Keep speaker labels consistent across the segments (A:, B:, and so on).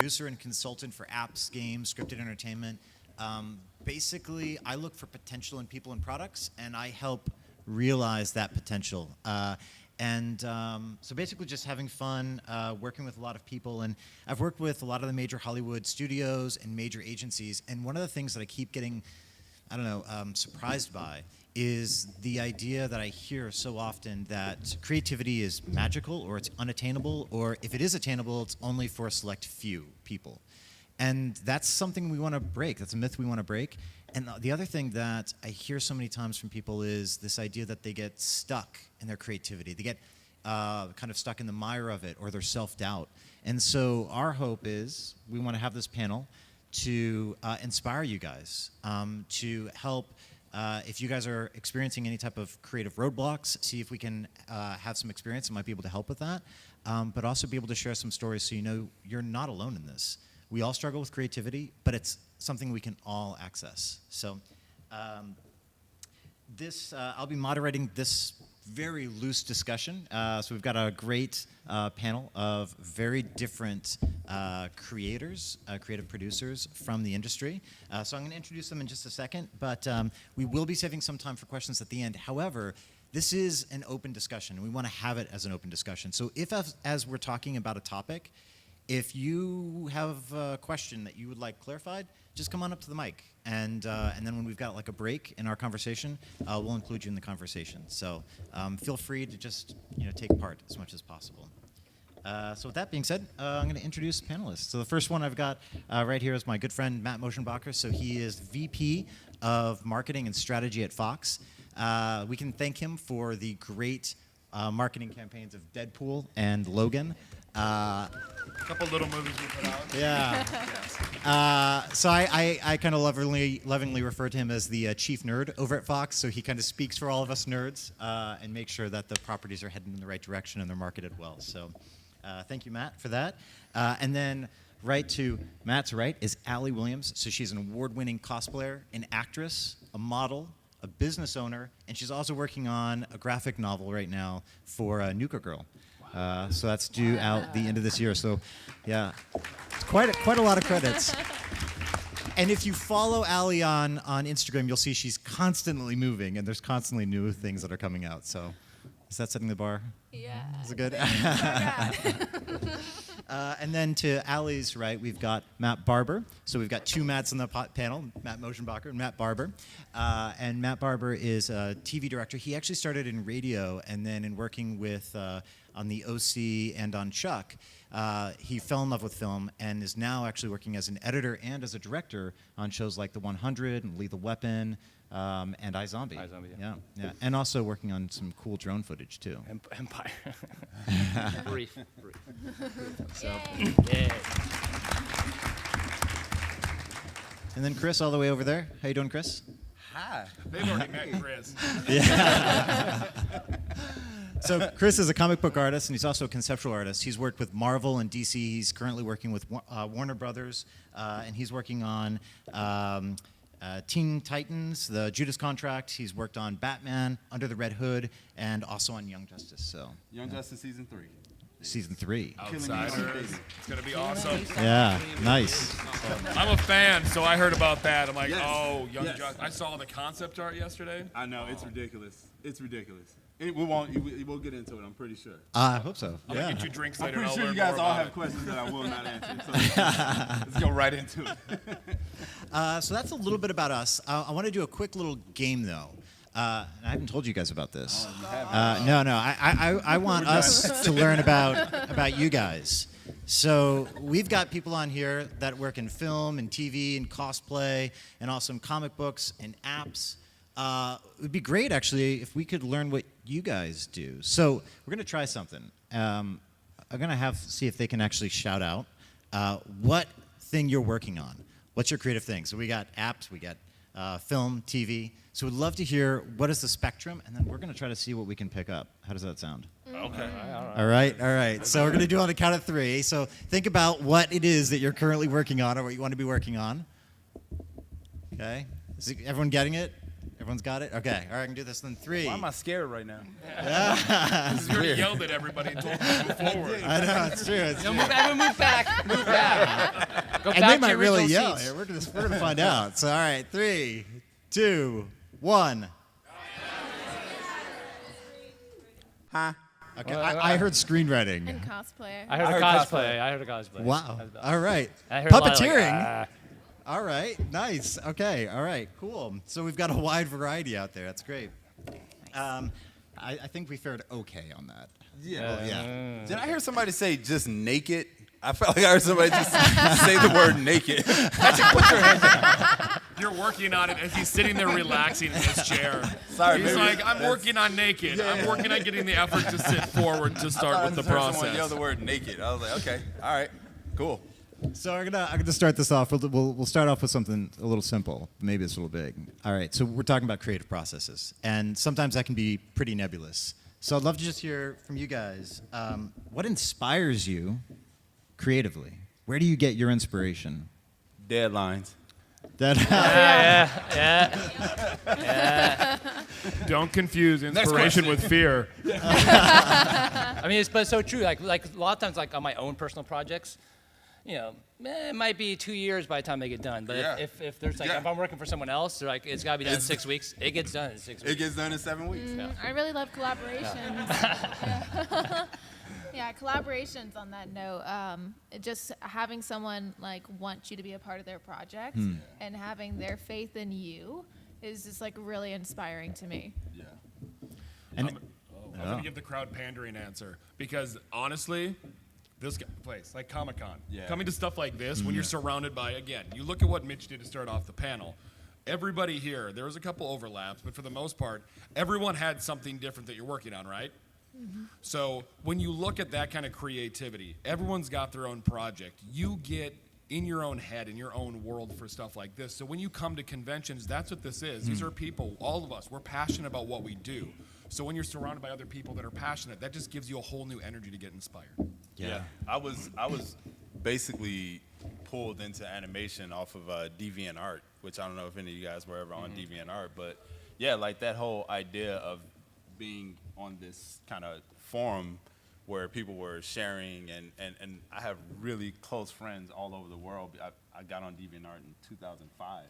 A: producer and consultant for apps, games, scripted entertainment. Basically, I look for potential in people and products, and I help realize that potential. So basically just having fun, working with a lot of people. And I've worked with a lot of the major Hollywood studios and major agencies. And one of the things that I keep getting, surprised by is the idea that I hear so often that creativity is magical or it's unattainable, or if it is attainable, it's only for a select few people. And that's something we want to break. That's a myth we want to break. And the other thing that I hear so many times from people is this idea that they get stuck in their creativity. They get kind of stuck in the mire of it, or their self-doubt. And so our hope is we want to have this panel to inspire you guys, to help, if you guys are experiencing any type of creative roadblocks, see if we can have some experience and might be able to help with that, but also be able to share some stories so you know you're not alone in this. We all struggle with creativity, but it's something we can all access. So I'll be moderating this very loose discussion. So we've got a great panel of very different creators, creative producers from the industry. So I'm going to introduce them in just a second, but we will be saving some time for questions at the end. However, this is an open discussion, and we want to have it as an open discussion. So if, as we're talking about a topic, if you have a question that you would like clarified, just come on up to the mic, and then when we've got like a break in our conversation, we'll include you in the conversation. So feel free to just take part as much as possible. So with that being said, I'm going to introduce the panelists. So the first one I've got right here is my good friend Matt Moschenbacher. So he is VP of Marketing and Strategy at Fox. We can thank him for the great marketing campaigns of Deadpool and Logan.
B: A couple little movies we put out.
A: Yeah. So I kind of lovingly refer to him as the chief nerd over at Fox. So he kind of speaks for all of us nerds and makes sure that the properties are heading in the right direction and they're marketed well. So thank you, Matt, for that. And then right to Matt's right is Allie Williams. So she's an award-winning cosplayer, an actress, a model, a business owner, and she's also working on a graphic novel right now for Nuka Girl. So that's due out the end of this year. So, yeah, it's quite a lot of credits. And if you follow Allie on Instagram, you'll see she's constantly moving, and there's constantly new things that are coming out. So, is that setting the bar?
C: Yeah.
A: Is it good? And then to Allie's right, we've got Matt Barber. So we've got two Matts on the panel, Matt Moschenbacher and Matt Barber. And Matt Barber is a TV director. He actually started in radio, and then in working with on the OC and on Chuck, he fell in love with film and is now actually working as an editor and as a director on shows like The 100 and Lethal Weapon and iZombie.
D: iZombie, yeah.
A: Yeah. And also working on some cool drone footage too.
D: Empire. Brief.
A: So,
D: Yeah.
A: and then Chris all the way over there. How you doing, Chris?
B: Hi. They've already met Chris.
A: So Chris is a comic book artist, and he's also a conceptual artist. He's worked with Marvel and DC. He's currently working with Warner Brothers, and he's working on Teen Titans, the Judas Contract. He's worked on Batman, Under the Red Hood, and also on Young Justice. So
E: Young Justice season 3.
A: Season 3.
B: Outsiders. It's going to be awesome.
A: Yeah, nice.
B: I'm a fan, so I heard about that. I'm like,
E: Yes.
B: oh, Young
E: Yes.
B: Justice. I saw the concept art yesterday.
E: I know, it's ridiculous. It's ridiculous. We'll get into it, I'm pretty sure.
A: I hope so.
B: I'm going to get you drinks
E: I'm
B: later.
E: pretty
B: and I'll
E: sure you
B: learn
E: guys
B: more
E: all
B: about
E: have
B: it.
E: questions that I will not answer. So let's go right into it.
A: So that's a little bit about us. I want to do a quick little game, though. And I haven't told you guys about this. No. I want us to learn about you guys. So we've got people on here that work in film and TV and cosplay and also in comic books and apps. It would be great, actually, if we could learn what you guys do. So we're going to try something. I'm going to see if they can actually shout out what thing you're working on. What's your creative thing? So we got apps, we got film, TV. So we'd love to hear what is the spectrum, and then we're going to try to see what we can pick up. How does that sound?
B: Okay.
A: All right. So we're going to do it on the count of 3. So think about what it is that you're currently working on or what you want to be working on. Okay. Is everyone getting it? Everyone's got it? Okay. All right, I can do this in 3.
E: Why am I scared right now?
B: You already yelled at everybody and told them to move forward.
A: I know, it's true. It's true.
D: Everyone move back. Move back. Go
A: And
D: back
A: they
D: to
A: might
D: your
A: really
D: original
A: yell.
D: seats.
A: Yeah, we're gonna find out. So, all right, 3, 2, 1.
E: Huh?
A: Okay, I heard screenwriting.
C: And cosplay.
D: I heard a cosplay. I heard a cosplay.
A: Wow. All right.
D: I heard a lot of, like,
A: Puppeteering. All right. Nice. Okay. All right. Cool. So we've got a wide variety out there. That's great. I think we fared okay on that.
E: Yeah.
A: Yeah.
E: Did I hear somebody say just naked? I felt like I heard somebody just say the word naked. Patrick, put your hands up.
B: You're working on it as he's sitting there relaxing in his chair.
E: Sorry,
B: He's
E: maybe
B: like, I'm
E: that's-
B: working on naked. I'm working on getting the effort to sit forward to start with the
E: Someone
B: process.
E: yell the word naked. I was like, okay, all right, cool.
A: So I'm gonna start this off. We'll start off with something a little simple. Maybe it's a little big. All right. So we're talking about creative processes, and sometimes that can be pretty nebulous. So I'd love to just hear from you guys. What inspires you creatively? Where do you get your inspiration?
E: Deadlines.
A: That
B: Don't confuse inspiration with fear.
D: I mean, but it's so true. Like a lot of times, like on my own personal projects, you know, it might be 2 years by the time they get done. But
E: Yeah.
D: if there's like,
E: Yeah.
D: if I'm working for someone else, they're like, it's got to be done in 6 weeks. It gets done in 6 weeks.
E: It gets done in 7 weeks.
C: I really love collaborations. Yeah. Yeah, collaborations on that note. Just having someone like want you to be a part of their project and having their faith in you is just like really inspiring to me.
E: Yeah.
A: and
B: I'm going to give the crowd pandering answer because honestly, this place, like Comic-Con,
E: Yeah.
B: coming to stuff like this, when you're surrounded by, again, you look at what Mitch did to start off the panel. Everybody here, there was a couple overlaps, but for the most part, everyone had something different that you're working on, right? So when you look at that kind of creativity, everyone's got their own project. You get in your own head, in your own world for stuff like this. So when you come to conventions, that's what this is. These are people, all of us, we're passionate about what we do. So when you're surrounded by other people that are passionate, that just gives you a whole new energy to get inspired.
A: yeah.
E: I was basically pulled into animation off of DeviantArt, which I don't know if any of you guys were ever on DeviantArt, but yeah, like that whole idea of being on this kind of forum where people were sharing and I have really close friends all over the world. I got on DeviantArt in 2005,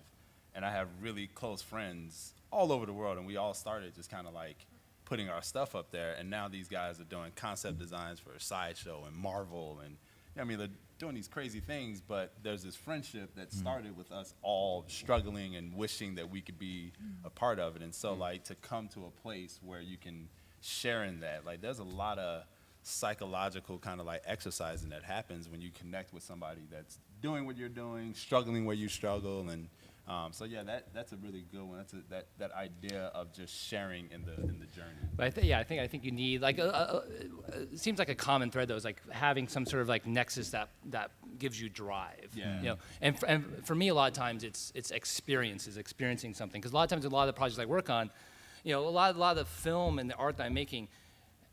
E: and I have really close friends all over the world, and we all started just kind of like putting our stuff up there, and now these guys are doing concept designs for Sideshow and Marvel, and I mean, they're doing these crazy things, but there's this friendship that started with us all struggling and wishing that we could be a part of it. And so like to come to a place where you can share in that, like there's a lot of psychological kind of like exercising that happens when you connect with somebody that's doing what you're doing, struggling where you struggle. And so yeah, that's a really good one. That's that idea of just sharing in the journey.
D: But I think you need like it seems like a common thread though is like having some sort of like nexus that gives you drive.
E: Yeah.
D: You know, and for me a lot of times it's experiencing something because a lot of times a lot of the projects I work on, you know, a lot of the film and the art that I'm making,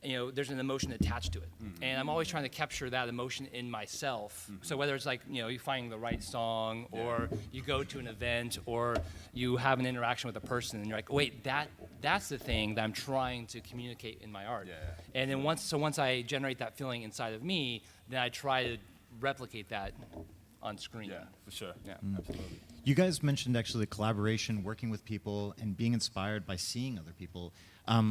D: you know, there's an emotion attached to it, and I'm always trying to capture that emotion in myself. So whether it's like, you know, you find the right song, or you go to an event, or you have an interaction with a person, and you're like, wait, that's the thing that I'm trying to communicate in my art.
E: Yeah.
D: And then once I generate that feeling inside of me, then I try to replicate that on screen.
E: Yeah, for sure.
D: Yeah.
E: Absolutely.
A: You guys mentioned actually collaboration, working with people, and being inspired by seeing other people.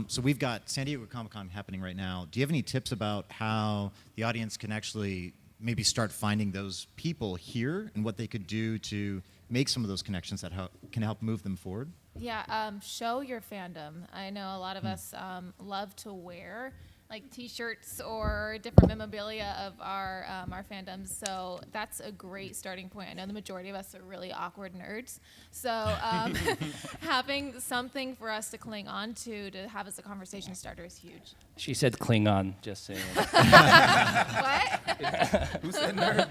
A: So we've got San Diego Comic-Con happening right now. Do you have any tips about how the audience can actually maybe start finding those people here and what they could do to make some of those connections that can help move them forward?
C: Yeah, show your fandom. I know a lot of us love to wear like T-shirts or different memorabilia of our fandoms. So that's a great starting point. I know the majority of us are really awkward nerds. So having something for us to cling on to have as a conversation starter is huge.
D: She said Klingon, just saying.
C: What?
E: Who said nerd?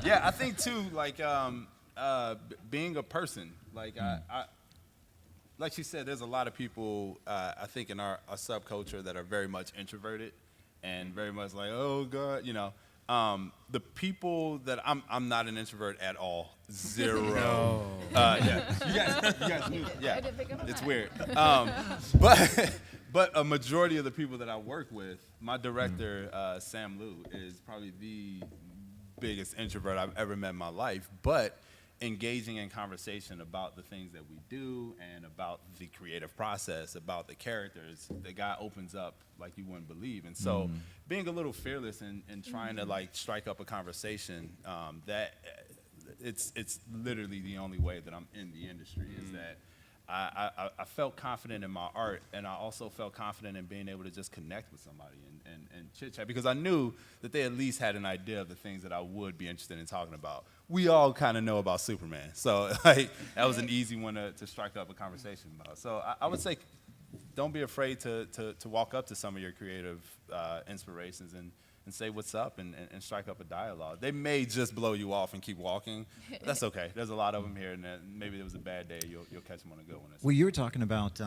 E: Yeah, I think too, like being a person. Like I like she said, there's a lot of people I think in our subculture that are very much introverted and very much like, oh God, you know. The people that I'm not an introvert at all. Zero. Yeah. You guys knew that. Yeah.
C: I didn't pick up on
E: It's
C: that.
E: weird. But a majority of the people that I work with, my director, Sam Liu, is probably the biggest introvert I've ever met in my life. But engaging in conversation about the things that we do and about the creative process, about the characters, the guy opens up like you wouldn't believe. And so being a little fearless and trying to like strike up a conversation, that it's literally the only way that I'm in the industry is that I felt confident in my art, and I also felt confident in being able to just connect with somebody and chit chat, because I knew that they at least had an idea of the things that I would be interested in talking about. We all kind of know about Superman, so like that was an easy one to strike up a conversation about. So I would say, don't be afraid to walk up to some of your creative inspirations and say what's up and strike up a dialogue. They may just blow you off and keep walking, but that's okay. There's a lot of them here, and maybe it was a bad day. You'll catch them on a good one.
A: Well, you were talking about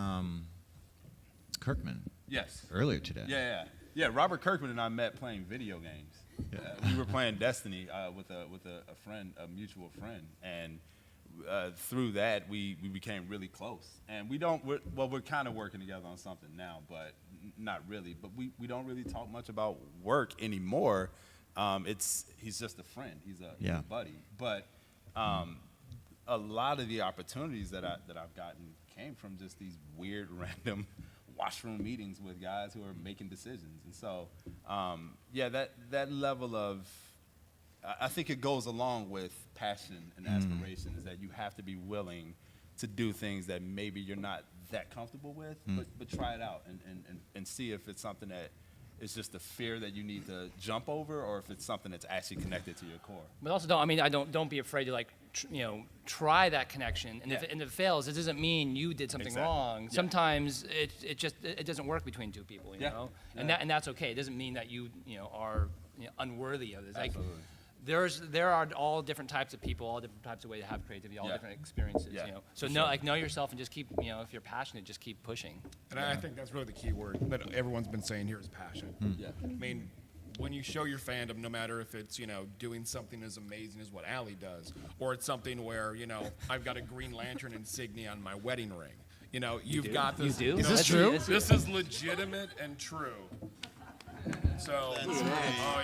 A: Kirkman
E: Yes.
A: earlier today.
E: Yeah. Robert Kirkman and I met playing video games. We were playing Destiny with a friend, a mutual friend, and through that we became really close. And we're kind of working together on something now, but not really. But we don't really talk much about work anymore. He's just a friend. He's a buddy. But a lot of the opportunities that I've gotten came from just these weird, random washroom meetings with guys who are making decisions. And so, that level of, I think it goes along with passion and aspiration, is that you have to be willing to do things that maybe you're not that comfortable with, but try it out and see if it's something that is just a fear that you need to jump over, or if it's something that's actually connected to your core.
D: But also don't be afraid to like try that connection, and if it fails, it doesn't mean you did something
E: Exactly.
D: wrong.
E: Yeah.
D: Sometimes it doesn't work between two people, you know, and that's okay. It doesn't mean that you are unworthy of this. Like,
E: Absolutely.
D: there are all different types of people, all different types of ways to have creativity, all different experiences,
E: Yeah,
D: you know. So
E: for
D: know yourself and just keep, if you're passionate, just keep pushing.
B: And I think that's really the key word that everyone's been saying here is passion.
E: Yeah.
B: I mean, when you show your fandom, no matter if it's, doing something as amazing as what Allie does, or it's something where, I've got a Green Lantern insignia on my wedding ring. You've got this.
D: You do?
A: Is this true?
B: This is legitimate and true. So, oh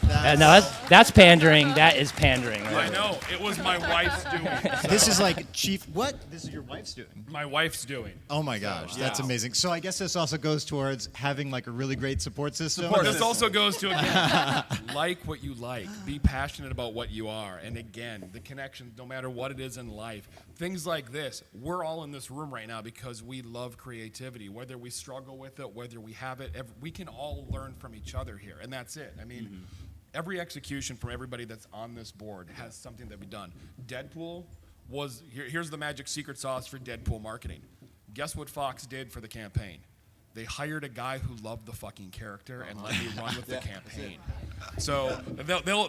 B: yeah.
D: No, that's pandering. That is pandering.
B: I know. It was my wife's doing.
A: This is like what? This is your wife's doing.
B: My wife's doing.
A: Oh my gosh, that's amazing. So I guess this also goes towards having like a really great support system.
B: But this also goes to, again, like what you like. Be passionate about what you are. And again, the connection, no matter what it is in life, things like this, we're all in this room right now because we love creativity. Whether we struggle with it, whether we have it, we can all learn from each other here. And that's it. I mean, every execution from everybody that's on this board has something that we've done. Deadpool was, here's the magic secret sauce for Deadpool marketing. Guess what Fox did for the campaign? They hired a guy who loved the fucking character and let me run with the campaign. So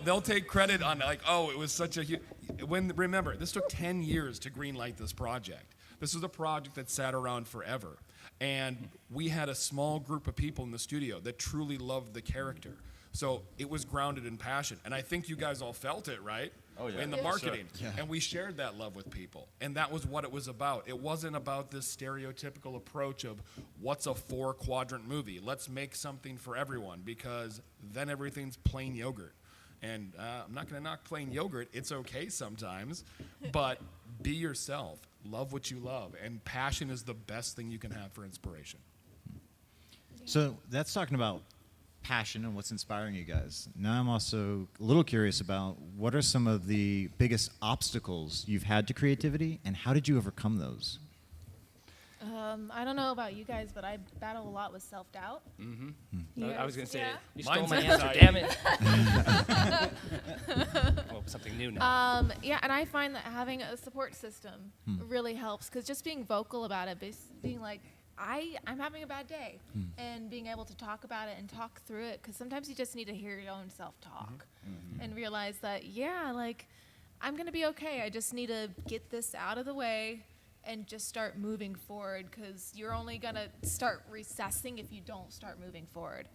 B: they'll take credit on like, oh, it was such a huge. Remember, this took 10 years to greenlight this project. This was a project that sat around forever, and we had a small group of people in the studio that truly loved the character. So it was grounded in passion, and I think you guys all felt it, right?
E: Oh, yeah.
B: In the
E: Yeah.
B: marketing,
A: Sure.
B: and we shared that love with people, and that was what it was about. It wasn't about this stereotypical approach of what's a 4-quadrant movie. Let's make something for everyone, because then everything's plain yogurt. And I'm not going to knock plain yogurt. It's okay sometimes, but be yourself. Love what you love, and passion is the best thing you can have for inspiration.
A: So that's talking about passion and what's inspiring you guys. Now I'm also a little curious about what are some of the biggest obstacles you've had to creativity, and how did you overcome those?
C: I don't know about you guys, but I battle a lot with self-doubt.
D: I was going to say,
C: Yeah.
D: you stole
B: Mine's
D: my answer,
B: anxiety.
D: damn it. Well, something new now.
C: Yeah, and I find that having a support system really helps, because just being vocal about it, being like, I'm having a bad day, and being able to talk about it and talk through it, because sometimes you just need to hear your own self-talk and realize that, I'm going to be okay. I just need to get this out of the way and just start moving forward, because you're only going to start recessing if you don't start moving forward.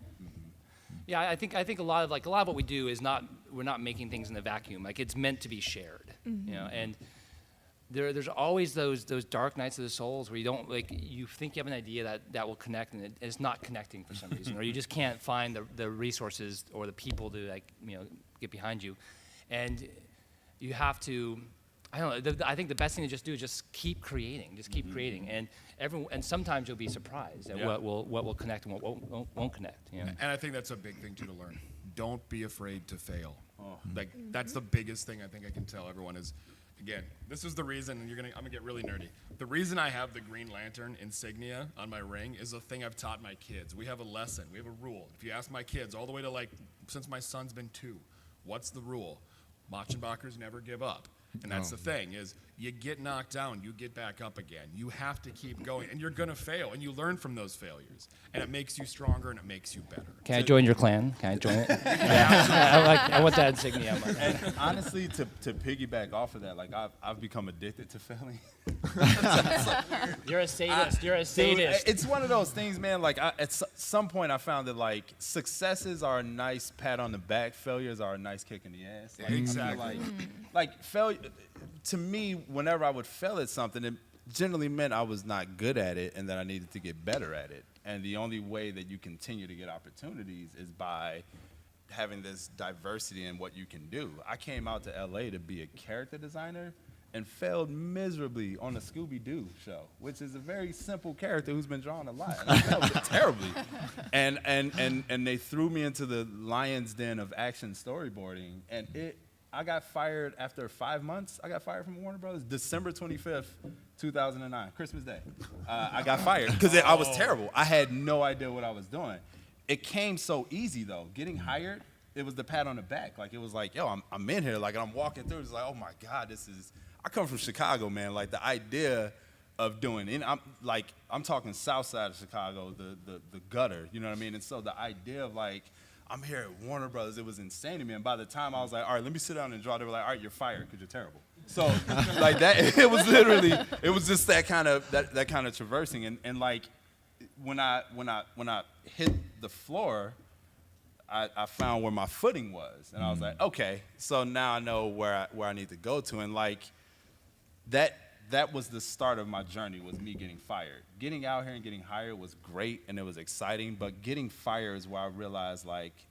D: Yeah, I think a lot of what we do is we're not making things in a vacuum. Like it's meant to be shared, you know. And there's always those dark nights of the souls where you don't you think you have an idea that will connect and it's not connecting for some reason, or you just can't find the resources or the people to get behind you, and you have to. I don't know. I think the best thing to just do is just keep creating, and sometimes you'll be surprised at what will connect and what won't connect. You know?
B: And I think that's a big thing too to learn. Don't be afraid to fail. Like that's the biggest thing I think I can tell everyone is, again, this is the reason, and I'm gonna get really nerdy. The reason I have the Green Lantern insignia on my ring is a thing I've taught my kids. We have a lesson, we have a rule. If you ask my kids all the way to since my son's been 2, what's the rule? Machenbachers never give up. And that's the thing is you get knocked down, you get back up again. You have to keep going, and you're going to fail, and you learn from those failures. And it makes you stronger, and it makes you better.
D: Can I join your clan? Can I join it? Yeah, I want that insignia.
E: And honestly, to piggyback off of that, I've become addicted to failing.
D: You're a sadist. You're a
E: Dude,
D: sadist.
E: it's one of those things, man. At some point, I found that successes are a nice pat on the back, failures are a nice kick in the ass.
B: Exactly.
E: Failure to me, whenever I would fail at something, it generally meant I was not good at it and that I needed to get better at it. And the only way that you continue to get opportunities is by having this diversity in what you can do. I came out to LA to be a character designer and failed miserably on the Scooby-Doo show, which is a very simple character who's been drawn a lot. And I failed terribly. And they threw me into the lion's den of action storyboarding, and I got fired after 5 months. I got fired from Warner Brothers, December 25th, 2009, Christmas Day. I got fired because I was terrible. I had no idea what I was doing. It came so easy though. Getting hired, it was the pat on the back. It was yo, I'm in here. And I'm walking through. It's oh my God, I come from Chicago, man. The idea of doing it, I'm talking south side of Chicago, the gutter, you know what I mean? And so the idea of I'm here at Warner Brothers, it was insane to me. And by the time I was all right, let me sit down and draw, they were all right, you're fired because you're terrible. So that, it was literally, it was just that kind of traversing. And when I hit the floor, I found where my footing was. And I was like, okay, so now I know where I need to go to. And that was the start of my journey, was me getting fired. Getting out here and getting hired was great and it was exciting, but getting fired is where I realized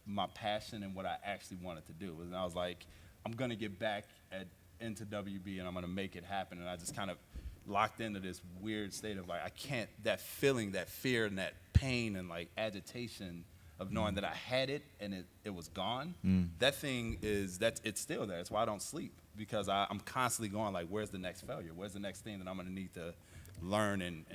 E: my passion and what I actually wanted to do. And I was I'm gonna get back into WB and I'm gonna make it happen. And I just kind of locked into this weird state of I can't, that feeling, that fear and that pain and agitation of knowing that I had it and it was gone. That thing it's still there. That's why I don't sleep. Because I'm constantly going where's the next failure? Where's the next thing that I'm going to need to learn and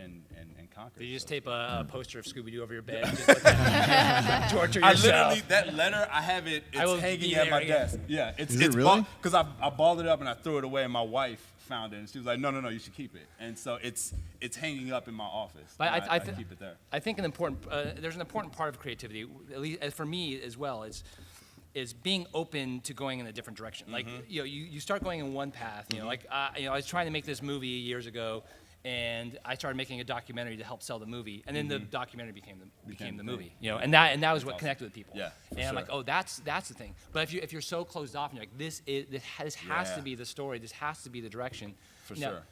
E: conquer?
D: Did you just tape a poster of Scooby-Doo over your bed and just look at it? Torture yourself?
E: I literally, that letter, I have it, it's hanging at my desk. Yeah, it's
A: really?
E: Because I balled it up and I threw it away and my wife found it and she was like, no, you should keep it. And so it's hanging up in my office.
D: But
E: I keep it there.
D: I think there's an important part of creativity, at least for me as well, is being open to going in a different direction. You start going in one path. I was trying to make this movie years ago, and I started making a documentary to help sell the movie, and then the documentary became the movie. And that was what connected with people.
E: Yeah,
D: and I'm oh, that's the thing. But if you're so closed off, and you're this has to be the story. This has to be the direction.
E: For sure.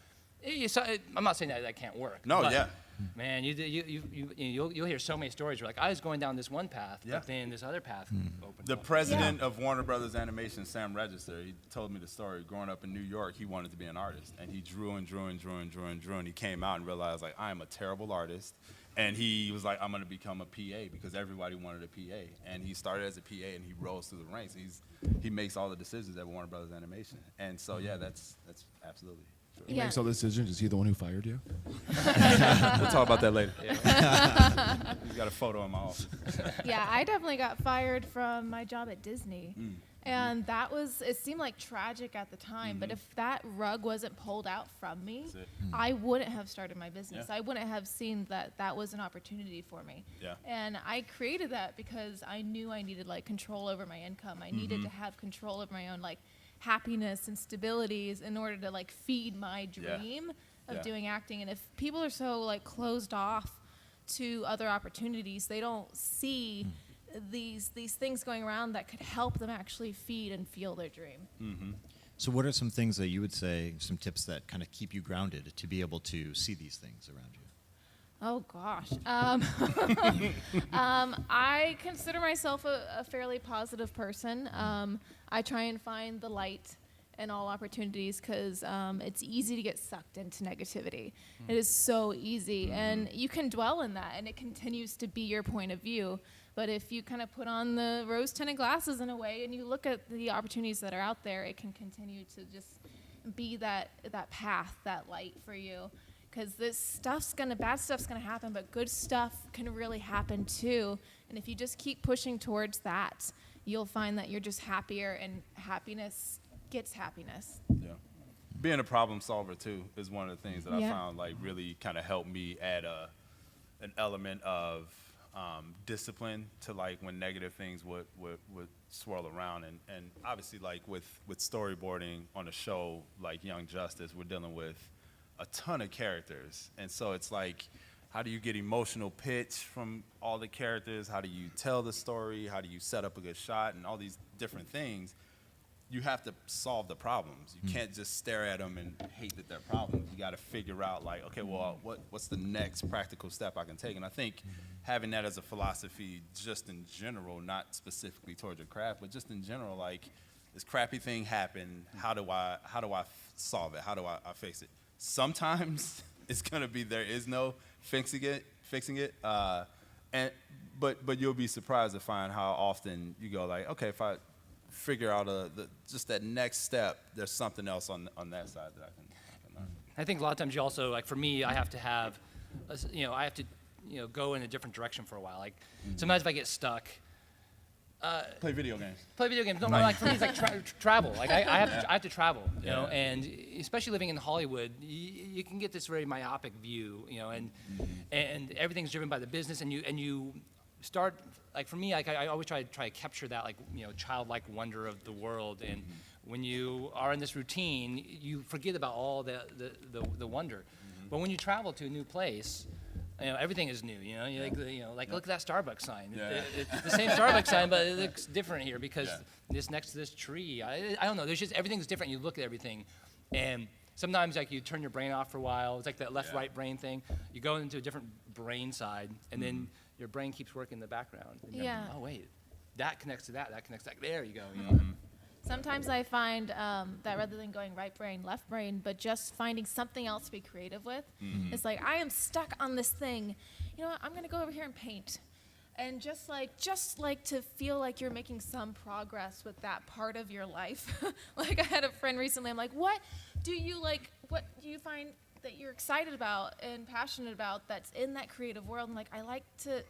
D: I'm not saying that can't work.
E: No,
D: but,
E: yeah.
D: Man, you'll hear so many stories where I was going down this one path,
E: Yeah.
D: but then this other path opened
E: The
D: up.
E: president of Warner Brothers Animation, Sam Register, he told me the story. Growing up in New York, he wanted to be an artist, and he drew and drew and drew and drew and drew, and he came out and realized I am a terrible artist, and he was I'm going to become a PA because everybody wanted a PA, and he started as a PA and he rose through the ranks. He makes all the decisions at Warner Brothers Animation, and so yeah, that's absolutely.
F: He makes all the decisions. Is he the one who fired you?
E: We'll talk about that later. He's got a photo in my office.
C: Yeah, I definitely got fired from my job at Disney. And it seemed tragic at the time, but if that rug wasn't pulled out from me, I wouldn't have started my business.
E: Yeah.
C: I wouldn't have seen that was an opportunity for me.
E: Yeah.
C: And I created that because I knew I needed control over my income. I needed to have control over my own happiness and stabilities in order to feed my dream of doing acting. And if people are so closed off to other opportunities, they don't see these things going around that could help them actually feed and fuel their dream.
A: So what are some things that you would say, some tips that kind of keep you grounded to be able to see these things around you?
C: Oh gosh. I consider myself a fairly positive person. I try and find the light in all opportunities because it's easy to get sucked into negativity. It is so easy, and you can dwell in that, and it continues to be your point of view. But if you kind of put on the rose-tinted glasses in a way, and you look at the opportunities that are out there, it can continue to just be that path, that light for you. Because bad stuff's gonna happen, but good stuff can really happen too. And if you just keep pushing towards that, you'll find that you're just happier, and happiness gets happiness.
E: Yeah. Being a problem solver too is one of the things that I
C: Yeah.
E: found like really kind of helped me add an element of discipline to like when negative things would swirl around, and obviously like with storyboarding on a show like Young Justice, we're dealing with a ton of characters, and so it's like, how do you get emotional pitch from all the characters? How do you tell the story? How do you set up a good shot? And all these different things, you have to solve the problems. You can't just stare at them and hate that they're problems. You got to figure out like, okay, well, what's the next practical step I can take? And I think having that as a philosophy, just in general, not specifically towards your craft, but just in general, like, this crappy thing happened. How do I solve it? How do I fix it? Sometimes it's gonna be there is no fixing it, but you'll be surprised to find how often you go like, okay, if I figure out just that next step, there's something else on that side that I can learn.
D: I think a lot of times you also, like for me, I have to have, I have to, go in a different direction for a while. Like sometimes if I get stuck,
E: Play video games.
D: No, like for me, it's like travel. Like I have to travel, you know, and especially living in Hollywood, you can get this very myopic view, and everything's driven by the business, and you start, like for me, like I always try to capture that, like, childlike wonder of the world, and when you are in this routine, you forget about all the wonder. But when you travel to a new place, everything is new. Like look at that Starbucks sign.
E: Yeah.
D: It's the same Starbucks sign, but it looks different here because this next to this tree. I don't know. There's just everything's different. You look at everything, and sometimes like you turn your brain off for a while. It's like that left-right brain thing. You go into a different brain side, and then your brain keeps working in the background. And
C: Yeah.
D: Oh wait, that connects to that. That connects to that. There you go.
C: Sometimes I find that rather than going right brain, left brain, but just finding something else to be creative with, it's like, I am stuck on this thing. You know what? I'm going to go over here and paint. And just like to feel like you're making some progress with that part of your life. Like I had a friend recently, I'm like, what do you find that you're excited about and passionate about that's in that creative world? And like, I like to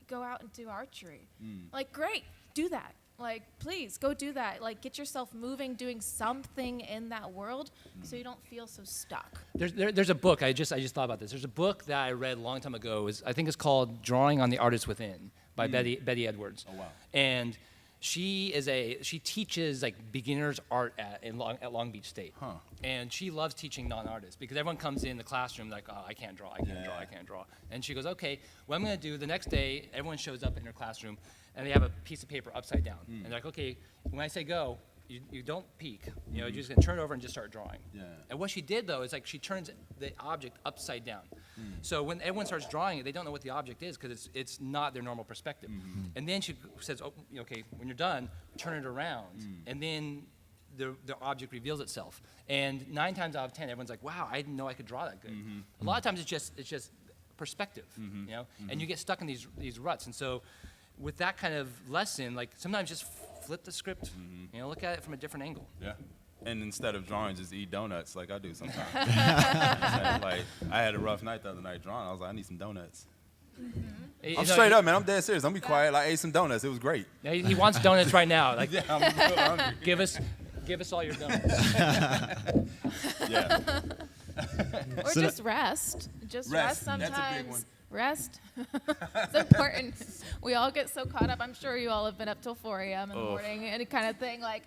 C: go out and do archery. Like, great, do that. Like, please go do that. Like, get yourself moving, doing something in that world, so you don't feel so stuck.
D: There's a book. I just thought about this. There's a book that I read a long time ago. I think it's called "Drawing on the Artist Within" by Betty Edwards.
E: Oh wow.
D: And she teaches like beginners art at Long Beach State.
E: Huh.
D: And she loves teaching non-artists because everyone comes in the classroom like, oh, I can't draw. And she goes, okay, what I'm going to do the next day, everyone shows up in her classroom and they have a piece of paper upside down. And they're like, okay, when I say go, you don't peek. You're just going to turn it over and just start drawing.
E: Yeah.
D: And what she did, though, is like she turns the object upside down. So when everyone starts drawing it, they don't know what the object is because it's not their normal perspective. And then she says, oh, okay, when you're done, turn it around. And then the object reveals itself. And 9 times out of 10, everyone's like, wow, I didn't know I could draw that good. A lot of times it's just perspective, and you get stuck in these ruts. And so with that kind of lesson, like sometimes just flip the script, look at it from a different angle.
E: Yeah. And instead of drawing, just eat donuts like I do sometimes. Like I had a rough night the other night drawing. I was like, I need some donuts. I'm straight up, man. I'm dead serious. Don't be quiet. Like, I ate some donuts. It was great.
D: He wants donuts right now. Like,
E: Yeah, I'm real hungry.
D: give us all your donuts.
E: Yeah.
C: Or
A: So
C: just rest. Just rest
E: Rest. That's a big
C: sometimes.
E: one.
C: Rest. It's important. We all get so caught up. I'm sure you all have been up till 4 a.m. in the morning and kind of thing, like,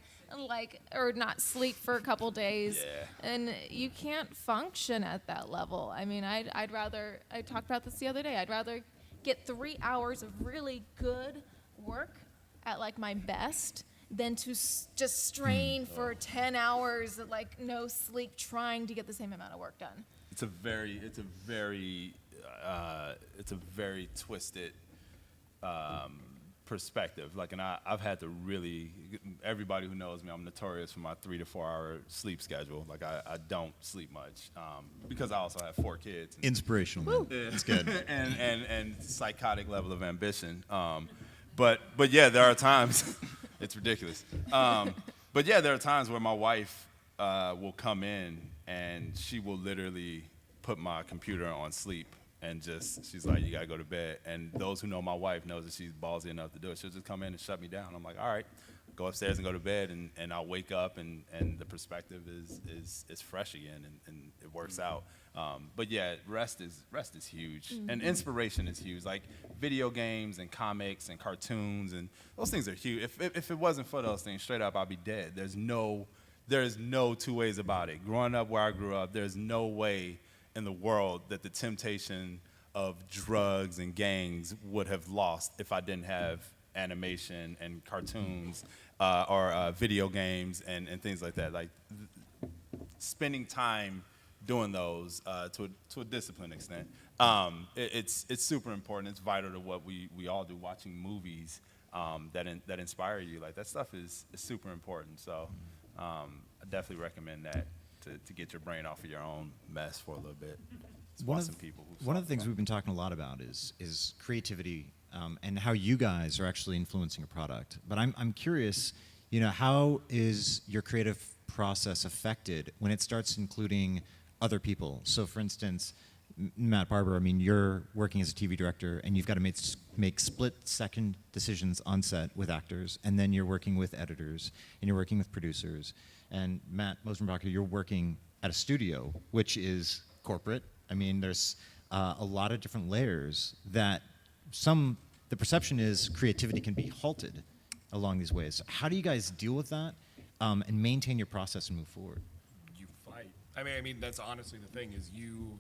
C: or not sleep for a couple days.
E: Yeah.
C: And you can't function at that level. I mean, I'd rather, I talked about this the other day, I'd rather get 3 hours of really good work work at like my best than to just strain for 10 hours, like no sleep, trying to get the same amount of work done.
E: It's a very twisted perspective. Like, and I've had to really, everybody who knows me, I'm notorious for my 3 to 4 hour sleep schedule. Like, I don't sleep much because I also have 4 kids.
A: Inspirational, man. It's good.
E: and psychotic level of ambition. But yeah, there are times, it's ridiculous. But yeah, there are times where my wife will come in and she will literally put my computer on sleep and she's like, you gotta go to bed. And those who know my wife knows that she's ballsy enough to do it. She'll just come in and shut me down. I'm like, all right, go upstairs and go to bed, and I'll wake up and the perspective is fresh again, and it works out. But yeah, rest is huge, and inspiration is huge. Like video games and comics and cartoons, and those things are huge. If it wasn't for those things, straight up, I'd be dead. There's no two ways about it. Growing up where I grew up, there's no way in the world that the temptation of drugs and gangs would have lost if I didn't have animation and cartoons or video games and things like that. Like spending time doing those to a disciplined extent, it's super important. It's vital to what we all do. Watching movies that inspire you, like that stuff is super important. So I definitely recommend that to get your brain off of your own mess for a little bit.
A: One of the things we've been talking a lot about is creativity and how you guys are actually influencing a product. But I'm curious, how is your creative process affected when it starts including other people? So, for instance, Matt Barber, I mean, you're working as a TV director, and you've got to make split-second decisions on set with actors, and then you're working with editors, and you're working with producers. And Matt Mosrenbacher, you're working at a studio, which is corporate. I mean, there's a lot of different layers that the perception is creativity can be halted along these ways. How do you guys deal with that and maintain your process and move forward?
B: You fight. I mean, that's honestly the thing is you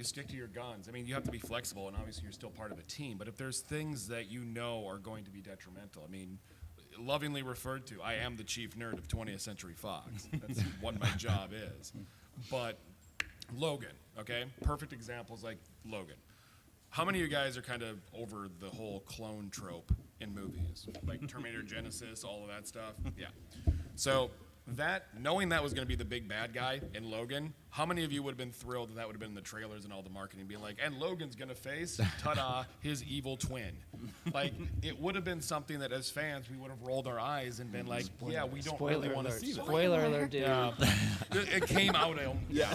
B: stick to your guns. I mean, you have to be flexible, and obviously you're still part of a team. But if there's things that you know are going to be detrimental, I mean, lovingly referred to, I am the chief nerd of 20th Century Fox. That's what my job is. But Logan, okay? Perfect examples like Logan. How many of you guys are kind of over the whole clone trope in movies? Like Terminator Genesis, all of that stuff? Yeah. So knowing that was going to be the big bad guy in Logan, how many of you would have been thrilled that would have been in the trailers and all the marketing being like, and Logan's going to face, ta-da, his evil twin. Like, it would have been something that as fans we would have rolled our eyes and been like, yeah, we don't really want to see that.
D: Spoiler alert, dude.
B: It came out.
E: Yeah.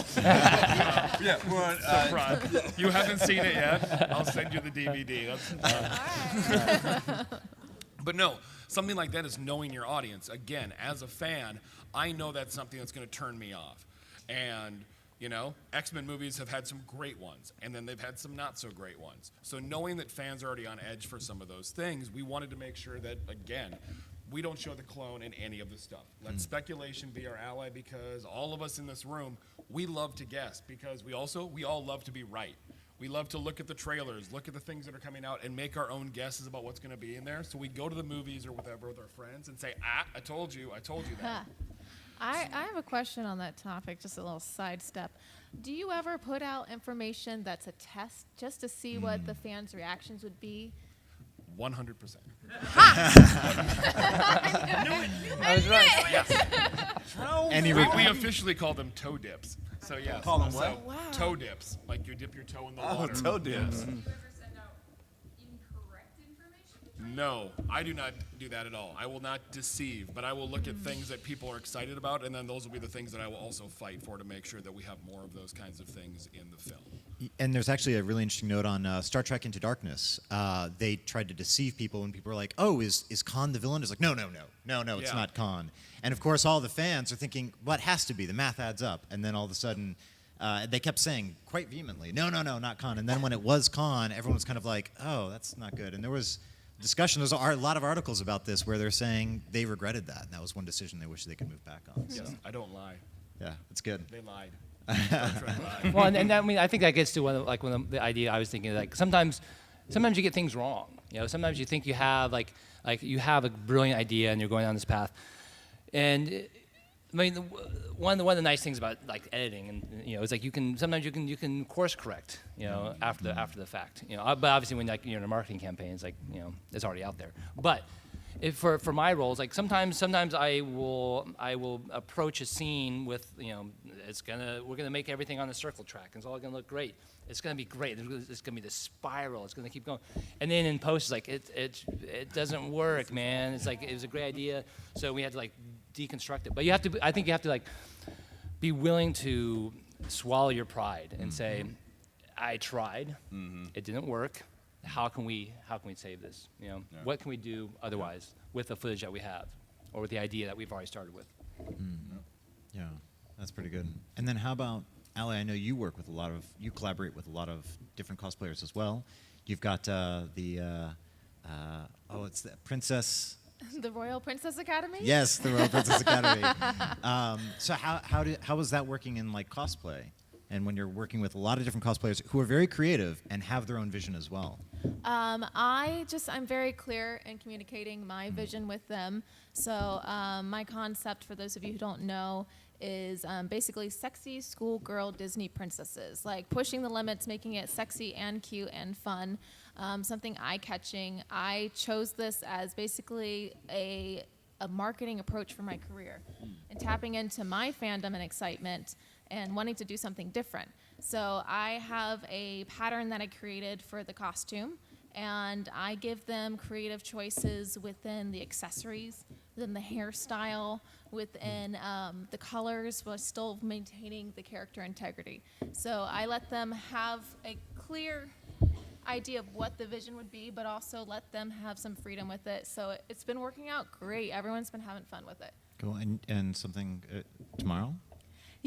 B: Surprise. You haven't seen it yet? I'll send you the DVD. But no, something like that is knowing your audience. Again, as a fan, I know that's something that's going to turn me off. And, X-Men movies have had some great ones, and then they've had some not so great ones. So knowing that fans are already on edge for some of those things, we wanted to make sure that, again, we don't show the clone in any of the stuff. Let speculation be our ally, because all of us in this room, we love to guess, because we all love to be right. We love to look at the trailers, look at the things that are coming out, and make our own guesses about what's going to be in there. So we go to the movies or whatever with our friends and say, I told you that.
C: I have a question on that topic, just a little sidestep. Do you ever put out information that's a test just to see what the fans' reactions would be?
B: 100%.
D: I was right.
B: Yes. We officially call them toe dips. So yes.
E: Call them
B: so
E: what?
C: Wow.
B: Toe dips. Like you dip your toe in the water.
E: toe dips.
B: Yes. No, I do not do that at all. I will not deceive, but I will look at things that people are excited about, and then those will be the things that I will also fight for to make sure that we have more of those kinds of things in the film.
A: And there's actually a really interesting note on Star Trek Into Darkness. They tried to deceive people, and people were like, "Oh, is Khan the villain?" It's like, no, it's
B: Yeah.
A: not Khan. And of course, all the fans are thinking, "Well, it has to be. The math adds up." And then all of a sudden, they kept saying quite vehemently, "No, not Khan." And then when it was Khan, everyone was kind of like, "Oh, that's not good." And there was discussion. There's a lot of articles about this where they're saying they regretted that, and that was one decision they wish they could move back on. So,
B: Yes, I don't lie.
A: yeah, it's good.
B: They lied. Star Trek lied.
D: Well, and I mean, I think that gets to one of the idea I was thinking. Like sometimes, sometimes you get things wrong. You know, sometimes you think you have like you have a brilliant idea and you're going down this path. And I mean, one of the nice things about like editing, and you know, is like sometimes you can course correct, you know, after the fact, you know. But obviously, when like you're in a marketing campaign, it's like, you know, it's already out there. But for my roles, like sometimes I will approach a scene with, you know, we're gonna make everything on the circle track, and it's all gonna look great. It's gonna be great. It's gonna be this spiral. It's gonna keep going, and then in post, it's like it doesn't work, man. It's like it was a great idea, so we had to like deconstruct it. But I think you have to like be willing to swallow your pride and say, I tried, it didn't work. How can we save this? You know, what can we do otherwise with the footage that we have, or with the idea that we've already started with?
A: Yeah, that's pretty good. And then how about Ali? I know you collaborate with a lot of different cosplayers as well. You've got it's the Princess.
C: The Royal Princess Academy?
A: Yes, the Royal Princess Academy. So how was that working in like cosplay? And when you're working with a lot of different cosplayers who are very creative and have their own vision as well?
C: I'm very clear in communicating my vision with them. So my concept, for those of you who don't know, is basically sexy schoolgirl Disney princesses, like pushing the limits, making it sexy and cute and fun, something eye-catching. I chose this as basically a marketing approach for my career and tapping into my fandom and excitement and wanting to do something different. So I have a pattern that I created for the costume, and I give them creative choices within the accessories, within the hairstyle, within the colors, while still maintaining the character integrity. So I let them have a clear idea of what the vision would be, but also let them have some freedom with it. So it's been working out great. Everyone's been having fun with it.
A: Cool. And something tomorrow?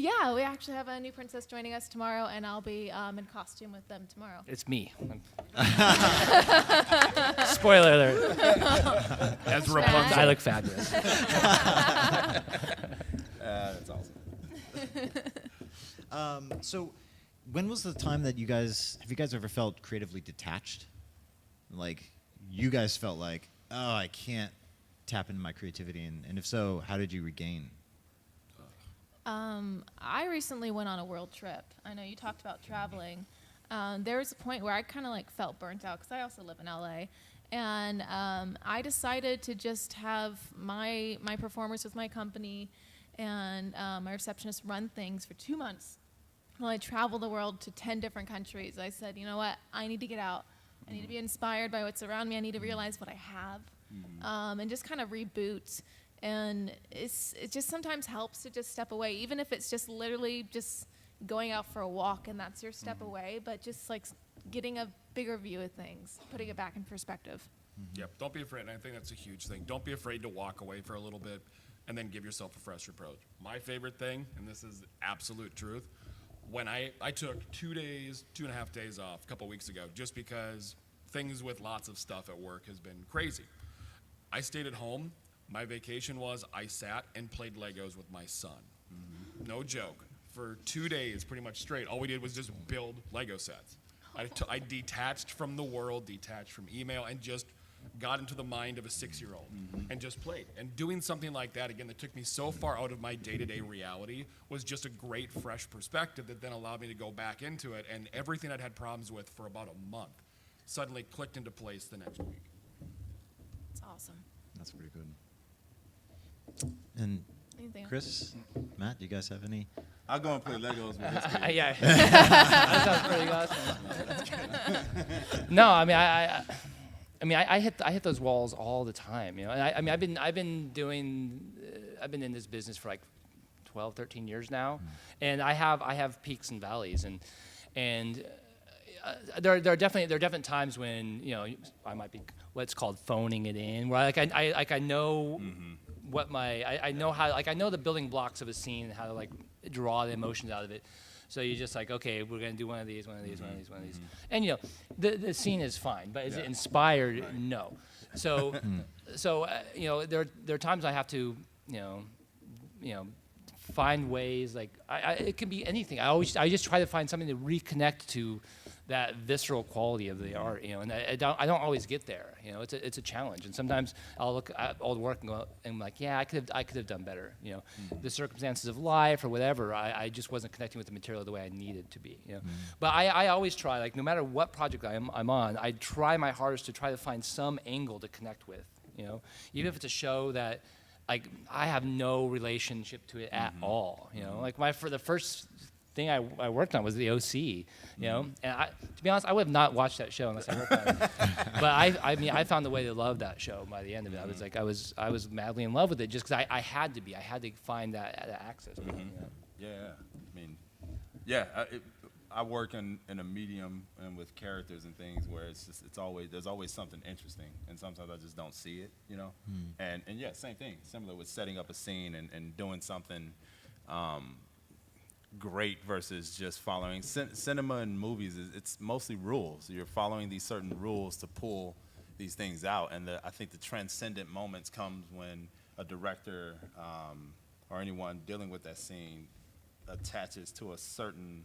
C: Yeah, we actually have a new princess joining us tomorrow, and I'll be in costume with them tomorrow.
D: It's me. Spoiler alert.
B: As
C: Right.
D: I look fabulous.
E: That's awesome.
A: So when was the time that have you guys ever felt creatively detached? Like you guys felt like, oh, I can't tap into my creativity, and if so, how did you regain?
C: I recently went on a world trip. I know you talked about traveling. There was a point where I kind of like felt burnt out because I also live in LA, and I decided to just have my performers with my company and my receptionist run things for 2 months while I traveled the world to 10 different countries. I said, you know what, I need to get out. I need to be inspired by what's around me. I need to realize what I have, and just kind of reboot. And it just sometimes helps to just step away, even if it's just literally just going out for a walk and that's your step away, but just like getting a bigger view of things, putting it back in perspective.
B: Yep, don't be afraid. And I think that's a huge thing. Don't be afraid to walk away for a little bit and then give yourself a fresh approach. My favorite thing, and this is absolute truth, when I took 2.5 days off a couple weeks ago, just because things with lots of stuff at work has been crazy. I stayed at home. My vacation was I sat and played Legos with my son. No joke. For 2 days, pretty much straight, all we did was just build Lego sets. I detached from the world, detached from email, and just got into the mind of a 6-year-old and just played. And doing something like that, again, that took me so far out of my day-to-day reality was just a great, fresh perspective that then allowed me to go back into it. And everything I'd had problems with for about a month suddenly clicked into place the next week.
C: It's awesome.
A: That's pretty good. And
C: Anything else?
A: Chris, Matt, do you guys have any?
E: I'll go and play Legos with his kid.
D: Yeah. That sounds pretty awesome. No, I mean, I hit those walls all the time, you know. And I've been in this business for like 12, 13 years now, and I have peaks and valleys, and there are definitely times when, you know, I might be what's called phoning it in, where I know what I know how, like I know the building blocks of a scene and how to like draw the emotions out of it. So you're just like, okay, we're gonna do one of these, and you know, the scene is fine, but is it inspired? Right. No. So, you know, there are times I have to, you know, find ways. Like it can be anything. I just try to find something to reconnect to that visceral quality of the art, and I don't always get there. It's a challenge, and sometimes I'll look at old work and go, and I'm like, yeah, I could have done better. The circumstances of life or whatever, I just wasn't connecting with the material the way I needed to be. But I always try, like, no matter what project I'm on, I try my hardest to try to find some angle to connect with. Even if it's a show that, like, I have no relationship to it at all. Like for the first thing I worked on was the OC, and to be honest, I would have not watched that show unless I worked on it. But I found a way to love that show by the end of it. I was madly in love with it just because I had to be. I had to find that access.
E: Yeah, I mean, I work in a medium and with characters and things where there's always something interesting, and sometimes I just don't see it, And yeah, same thing, similar with setting up a scene and doing something great versus just following. Cinema and movies it's mostly rules. You're following these certain rules to pull these things out, and I think the transcendent moments comes when a director or anyone dealing with that scene attaches to a certain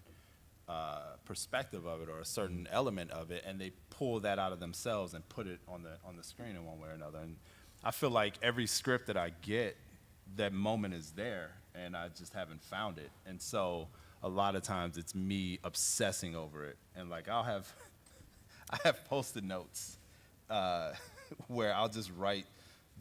E: perspective of it or a certain element of it, and they pull that out of themselves and put it on the screen in one way or another. And I feel like every script that I get, that moment is there, and I just haven't found it. And so a lot of times it's me obsessing over it, and like I have Post-it notes where I'll just write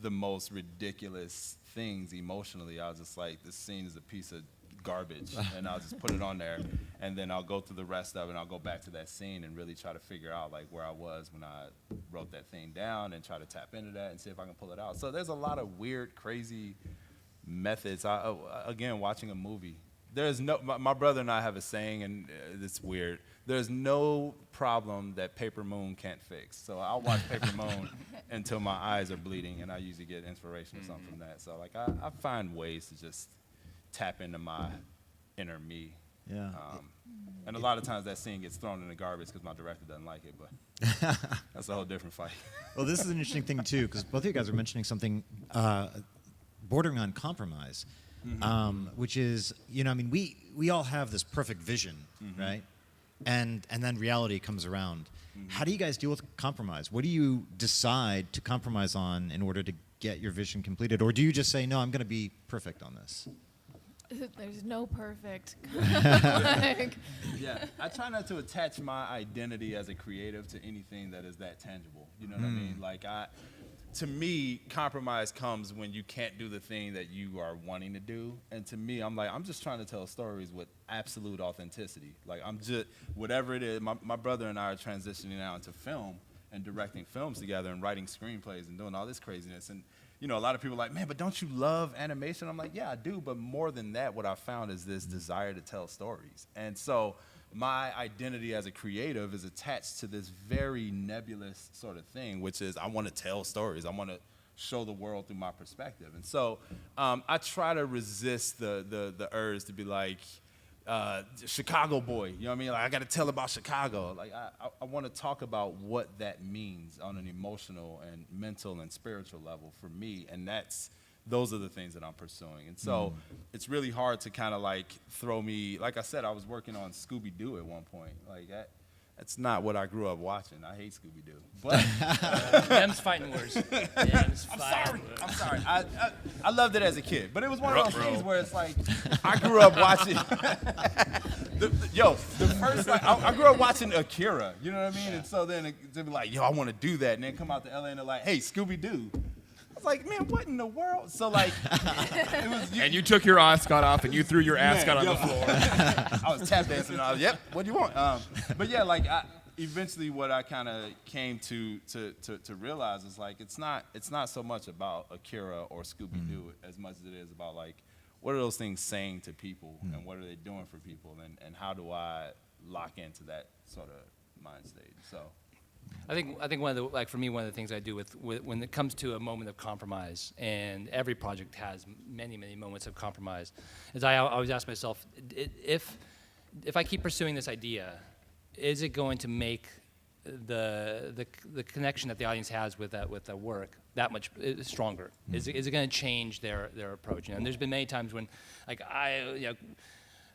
E: the most ridiculous things emotionally. I'll just like, this scene is a piece of garbage, and I'll just put it on there, and then I'll go through the rest of it, and I'll go back to that scene and really try to figure out like where I was when I wrote that thing down and try to tap into that and see if I can pull it out. So there's a lot of weird, crazy methods. Again, watching a movie, there's no, my brother and I have a saying, and it's weird. There's no problem that Paper Moon can't fix. So I'll watch Paper Moon until my eyes are bleeding, and I usually get inspiration or something from that. So like I find ways to just tap into my inner me.
A: Yeah.
E: And a lot of times that scene gets thrown in the garbage because my director doesn't like it, but that's a whole different fight.
A: Well, this is an interesting thing too, because both of you guys are mentioning something bordering on compromise, which is, I mean, we all have this perfect vision, right? And then reality comes around. How do you guys deal with compromise? What do you decide to compromise on in order to get your vision completed? Or do you just say, no, I'm going to be perfect on this?
C: There's no perfect.
E: Yeah, I try not to attach my identity as a creative to anything that is that tangible. You know what I mean? Like to me, compromise comes when you can't do the thing that you are wanting to do. And to me, I'm just trying to tell stories with absolute authenticity. Like I'm just, whatever it is, my brother and I are transitioning now into film and directing films together and writing screenplays and doing all this craziness. And a lot of people are like, man, but don't you love animation? I'm like, yeah, I do. But more than that, what I found is this desire to tell stories. And so my identity as a creative is attached to this very nebulous sort of thing, which is I want to tell stories. I want to show the world through my perspective. And so I try to resist the urge to be like, Chicago boy, you know what I mean? Like I got to tell about Chicago. Like I want to talk about what that means on an emotional and mental and spiritual level for me, and those are the things that I'm pursuing. And so it's really hard to kind of like throw me, like I said, I was working on Scooby-Doo at one point. Like that's not what I grew up watching. I hate Scooby-Doo. But
D: Them's fighting words.
E: I'm sorry. I loved it as a kid, but it was one of those things where it's like I grew up watching. I grew up watching Akira. You know what I mean? And so then to be like, I want to do that, and then come out to LA and they're like, hey, Scooby-Doo. I was like, man, what in the world? So like, it was.
B: And you took your ascot off and you threw your ascot on the floor.
E: I was tap dancing. And I was, yep. What do you want? But yeah, like eventually, what I kind of came to realize is like it's not so much about Akira or Scooby-Doo as much as it is about like what are those things saying to people and what are they doing for people and how do I lock into that sort of mind state? So.
D: I think for me, one of the things I do with when it comes to a moment of compromise, and every project has many moments of compromise, is I always ask myself, if I keep pursuing this idea, is it going to make the connection that the audience has with the work that much stronger? Is it going to change their approach? And there's been many times when, like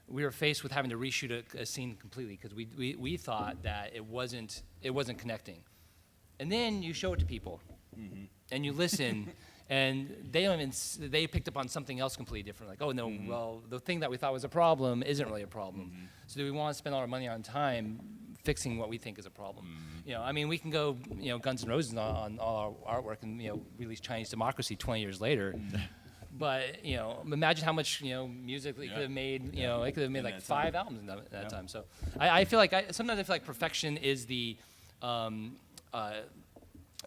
D: we were faced with having to reshoot a scene completely because we thought that it wasn't connecting. And then you show it to people, and you listen, and they picked up on something else completely different. Like, oh no, well, the thing that we thought was a problem isn't really a problem. So do we want to spend all our money on time fixing what we think is a problem? You know, I mean, we can go, you know, Guns N' Roses on all our artwork and, you know, release Chinese Democracy 20 years later. But, you know, imagine how much, you know, music they could have made. You know, it could have made
E: In
D: like
E: that
D: 5 albums in that time. So I feel like sometimes I feel like perfection is the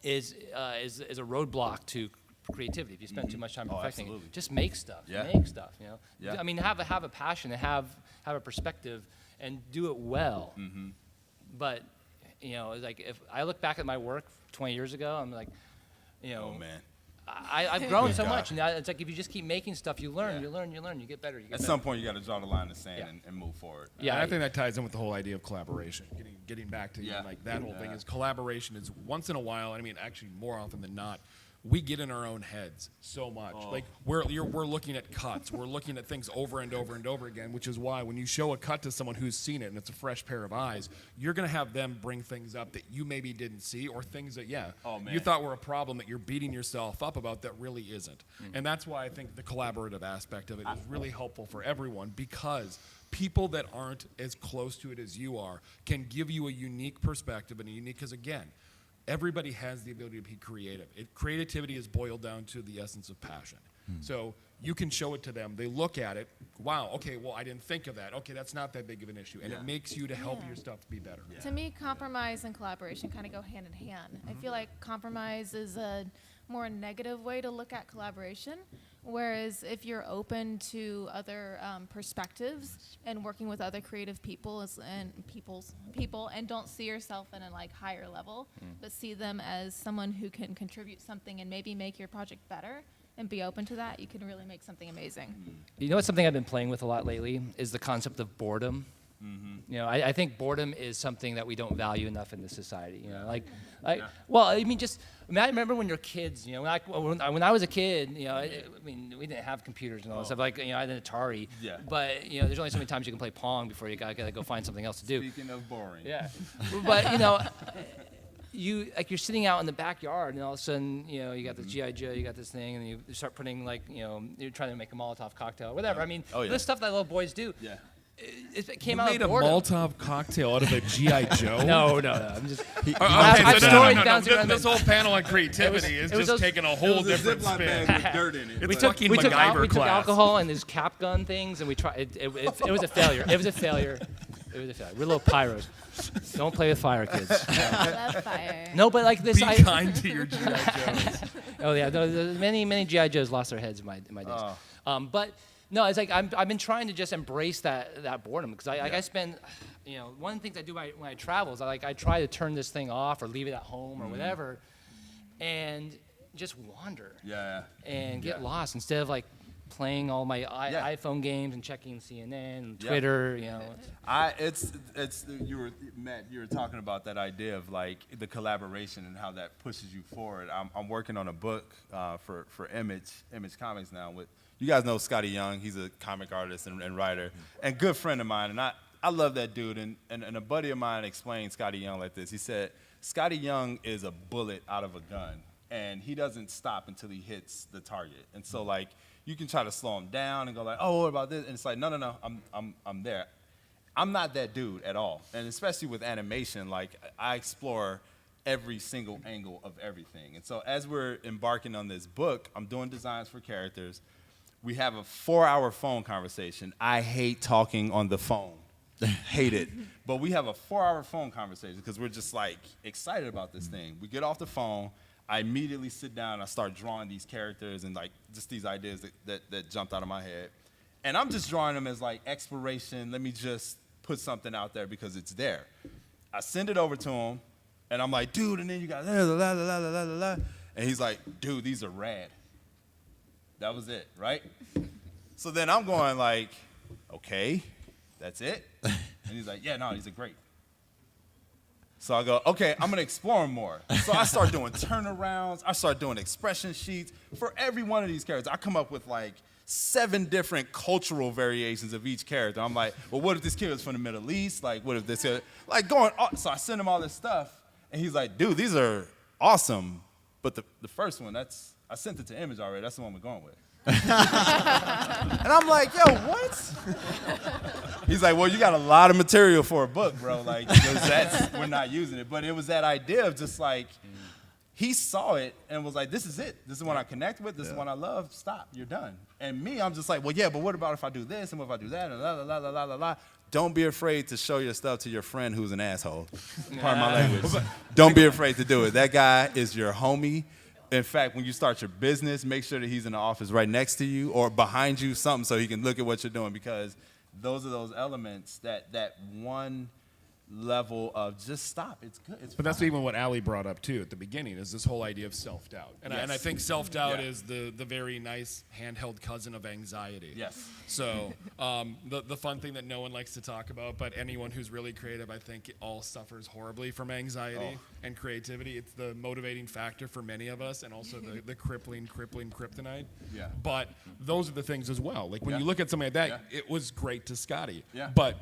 D: is a roadblock to creativity. If you spend too much time perfecting it,
E: absolutely.
D: just make stuff.
E: Yeah.
D: Make stuff. You know.
E: Yeah.
D: I mean, have a passion and have a perspective and do it well. But, you know, like if I look back at my work 20 years ago, I'm like, you know,
E: Oh man.
D: I've grown so
E: God.
D: much. And it's like if you just keep making stuff, you learn,
E: Yeah.
D: you learn, you learn, you get better. You get
E: At
D: better.
E: some point, you got to draw the line in the sand
D: Yeah.
E: and move forward.
D: Yeah,
F: And I think that ties in with the whole idea of collaboration. Getting back to
E: Yeah.
F: like that whole thing
E: Yeah.
F: is collaboration is once in a while. I mean, actually, more often than not, we get in our own heads so much. Like we're looking at cuts, we're looking at things over and over and over again, which is why when you show a cut to someone who's seen it and it's a fresh pair of eyes, you're gonna have them bring things up that you maybe didn't see, or things that
E: Oh, man.
F: you thought were a problem that you're beating yourself up about that really isn't. And that's why I think the collaborative aspect of it is really helpful for everyone, because people that aren't as close to it as you are can give you a unique perspective and a unique, because again, everybody has the ability to be creative. Creativity is boiled down to the essence of passion. So you can show it to them. They look at it. Wow. Okay. Well, I didn't think of that. Okay, that's not that big of an issue, and it makes you to help your stuff be better.
C: To me, compromise and collaboration kind of go hand in hand. I feel like compromise is a more negative way to look at collaboration, whereas if you're open to other perspectives and working with other creative people and don't see yourself in a like higher level, but see them as someone who can contribute something and maybe make your project better, and be open to that, you can really make something amazing.
D: You know what's something I've been playing with a lot lately is the concept of boredom. You know, I think boredom is something that we don't value enough in this society. You know, well, I mean, I remember when you're kids. You know, when I was a kid, you know, I mean, we didn't have computers and all that stuff. Like, you know, I had an Atari.
E: Yeah.
D: But you know, there's only so many times you can play Pong before you gotta go find something else to do.
E: Speaking of boring.
D: Yeah. But you know, you're sitting out in the backyard, and all of a sudden, you know, you got the GI Joe, you got this thing, and you start putting like, you know, you're trying to make a Molotov cocktail, whatever. I mean,
E: Oh, yeah.
D: this stuff that little boys do.
E: Yeah.
D: It came
F: You
D: out
F: made
D: of
F: a
D: boredom.
F: Molotov cocktail out of a GI Joe.
D: No. I'm just.
F: Okay,
D: I've
F: so
D: stories bouncing around
F: this
D: the-
F: whole panel on creativity
D: It
F: is
D: was
F: just
D: those-
F: taking a whole different spin.
E: with dirt in it.
F: It's
D: We took
F: fucking
D: we took
F: MacGyver class.
D: alcohol and these cap gun things, and we tried. It was a failure. It was a failure. It was a failure. We're little pyros. Don't play with fire, kids.
C: I love fire.
D: No, but like this.
F: Be kind to your GI Joes.
D: Oh yeah, many GI Joes lost their heads in my days. But no, it's like I've been trying to just embrace that boredom, because I spend, you know, one of the things I do when I travel is I try to turn this thing off or leave it at home or whatever, and just wander
E: Yeah.
D: and get
E: Yeah.
D: lost instead of like playing all my
E: Yeah.
D: iPhone games and checking CNN and
E: Yeah.
D: Twitter. You know,
E: It's Matt, you were talking about that idea of like the collaboration and how that pushes you forward. I'm working on a book for Image Comics now. With, you guys know Scotty Young. He's a comic artist and writer and good friend of mine, and I love that dude. And a buddy of mine explained Scotty Young like this. He said Scotty Young is a bullet out of a gun, and he doesn't stop until he hits the target. And so like, you can try to slow him down and go like, oh, what about this? And it's like, no, I'm there. I'm not that dude at all. And especially with animation, like I explore every single angle of everything. And so as we're embarking on this book, I'm doing designs for characters. We have a 4-hour phone conversation. I hate talking on the phone. Hate it. But we have a 4-hour phone conversation because we're just like excited about this thing. We get off the phone. I immediately sit down and I start drawing these characters and like just these ideas that jumped out of my head. And I'm just drawing them as like exploration. Let me just put something out there because it's there. I send it over to him and I'm like, dude, and then you got la la la la la la la. And he's like, dude, these are rad. That was it, right? So then I'm going like, okay, that's it? And he's like, yeah, no, these are great. So I go, okay, I'm gonna explore them more. So I start doing turnarounds. I start doing expression sheets for every one of these characters. I come up with like 7 different cultural variations of each character. I'm like, well, what if this kid was from the Middle East? Like, what if this kid, like going, so I sent him all this stuff, and he's like, dude, these are awesome, but the first one, I sent it to Image already, that's the one we're going with. And I'm like, yo, what? He's like, well, you got a lot of material for a book, bro. Like, we're not using it. But it was that idea of just like, he saw it and was like, this is it. This is the one I connect with. This is the one I love. Stop. You're done. And me, I'm just like, well, yeah, but what about if I do this and what if I do that? And la, la, la, la, la, la, la. Don't be afraid to show your stuff to your friend who's an asshole. Pardon my language. Don't be afraid to do it. That guy is your homie. In fact, when you start your business, make sure that he's in the office right next to you or behind you, something so he can look at what you're doing, because those are those elements that one level of just stop. It's good. It's
F: But that's
E: fine.
F: even what Ali brought up too at the beginning, is this whole idea of self-doubt. And,
E: Yes.
F: and I think self-doubt
E: Yeah.
F: is the very nice handheld cousin of anxiety.
E: Yes.
F: So the fun thing that no one likes to talk about, but anyone who's really creative, I think, it all suffers horribly from anxiety and creativity. It's the motivating factor for many of us, and also the crippling kryptonite.
E: Yeah.
F: But those are the things as well. Like when
E: Yeah.
F: you look at something like that,
E: Yeah.
F: it was great to Scotty.
E: Yeah.
F: But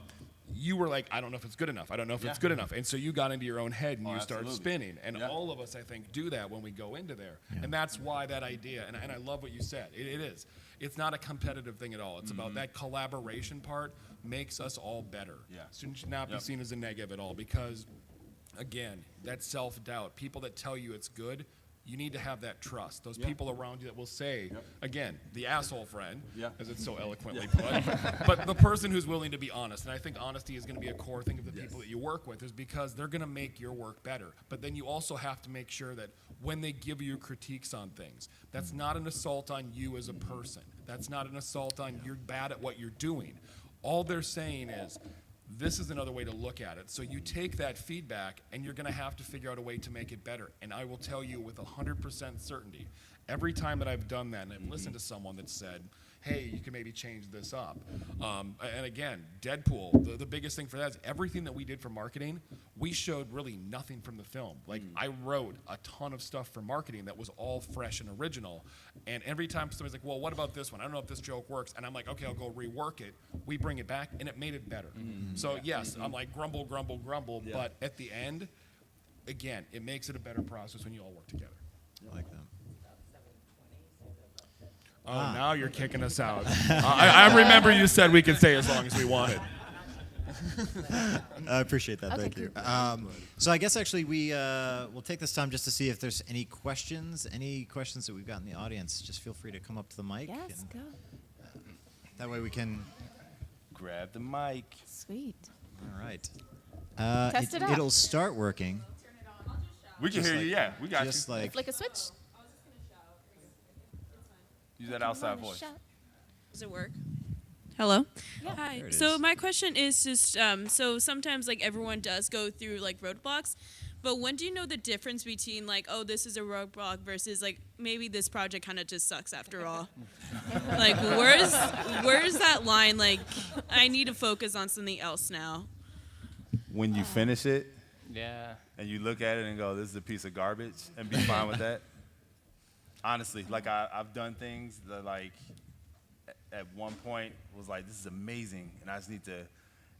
F: you were like, I don't know if it's good enough. I don't know if
E: Yeah.
F: it's good enough. And so you got into your own head and
E: Oh,
F: you started
E: absolutely.
F: spinning. And
E: Yeah.
F: all of us, I think, do that when we go into there. And that's why that idea, and I love what you said, it is. It's not a competitive thing at all. It's about that collaboration part makes us all better.
E: Yeah.
F: So it should not be
E: Yep.
F: seen as a negative at all, because, again, that self-doubt, people that tell you it's good, you need to have that trust. Those people around you that will say, again, the asshole friend,
E: Yeah.
F: as it's so eloquently put, but the person who's willing to be honest. And I think honesty is going to be a core thing of the people that you work with, is because they're going to make your work better. But then you also have to make sure that when they give you critiques on things, that's not an assault on you as a person. That's not an assault on you're bad at what you're doing. All they're saying is, this is another way to look at it. So you take that feedback and you're going to have to figure out a way to make it better. And I will tell you with 100% certainty, every time that I've done that and I've listened to someone that said, hey, you can maybe change this up. And again, Deadpool, the biggest thing for that is everything that we did for marketing, we showed really nothing from the film. Like, I wrote a ton of stuff for marketing that was all fresh and original. And every time somebody's like, well, what about this one? I don't know if this joke works. And I'm like, okay, I'll go rework it. We bring it back, and it made it better. So, yes, I'm like, grumble. But at the end, again, it makes it a better process when you all work together.
A: I like that.
F: Oh, now you're kicking us out. I remember you said we could stay as long as we wanted.
A: I appreciate that.
C: Okay,
A: Thank you.
C: cool.
A: So I guess actually we'll take this time just to see if there's any questions that we've got in the audience. Just feel free to come up to the mic.
C: Yes,
A: and
C: go.
A: that way we can.
E: Grab the mic.
C: Sweet.
A: All right.
C: Test it out.
A: It'll start working.
E: We can
A: Just
E: hear you,
A: like-
E: yeah. We got
A: Just
E: you.
A: like
C: Flick a switch.
E: Use that outside voice.
C: Shout.
G: Does it work? Hello.
C: Yeah.
G: Hi.
A: There it
G: So
A: is.
G: my question is just so sometimes like everyone does go through like roadblocks, but when do you know the difference between like, oh, this is a roadblock versus like maybe this project kind of just sucks after all? Like where's that line? Like I need to focus on something else now.
E: When you finish it
D: Yeah.
E: and you look at it and go, this is a piece of garbage, and be fine with that. Honestly, like I've done things that like at one point was like, this is amazing, and I just need to,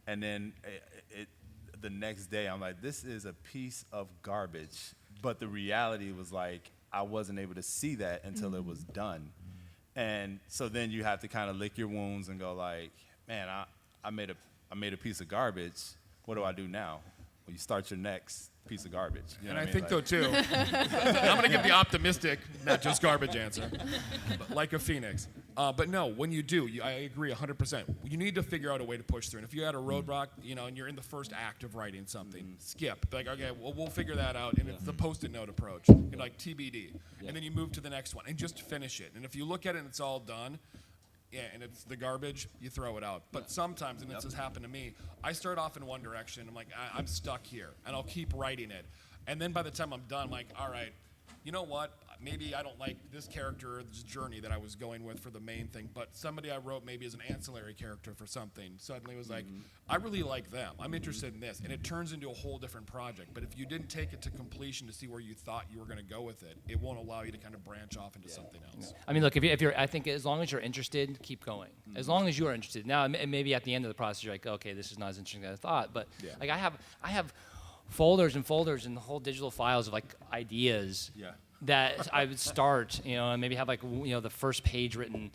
E: and then the next day I'm like, this is a piece of garbage. But the reality was like, I wasn't able to see that until it was done. And so then you have to kind of lick your wounds and go like, man, I made a piece of garbage. What do I do now? Well, you start your next piece of garbage. You know
F: And I
E: what
F: think,
E: mean?
F: though, too, I'm going to give the optimistic, not just garbage answer, but like a phoenix. But no, when you do, I agree 100%. You need to figure out a way to push through. And if you had a roadblock, and you're in the first act of writing something, skip. Be like, okay, well, we'll figure that out. And it's the post-it note approach. You're like TBD. And then you move to the next one and just finish it. And if you look at it and it's all done, yeah, and it's the garbage, you throw it out. But sometimes, and this has happened to me, I start off in one direction. I'm like, I'm stuck here, and I'll keep writing it. And then by the time I'm done, I'm like, all right, you know what? maybe I don't like this character, this journey that I was going with for the main thing, but somebody I wrote maybe as an ancillary character for something suddenly was like, I really like them. I'm interested in this. And it turns into a whole different project. But if you didn't take it to completion to see where you thought you were going to go with it, it won't allow you to kind of branch off into something else.
D: I mean, look, if you're, I think as long as you're interested, keep going. As long as you are interested. Now, maybe at the end of the process, you're like, okay, this is not as interesting as I thought. But like, I have folders and folders and whole digital files of like ideas that I would start, and maybe have like, the first page written,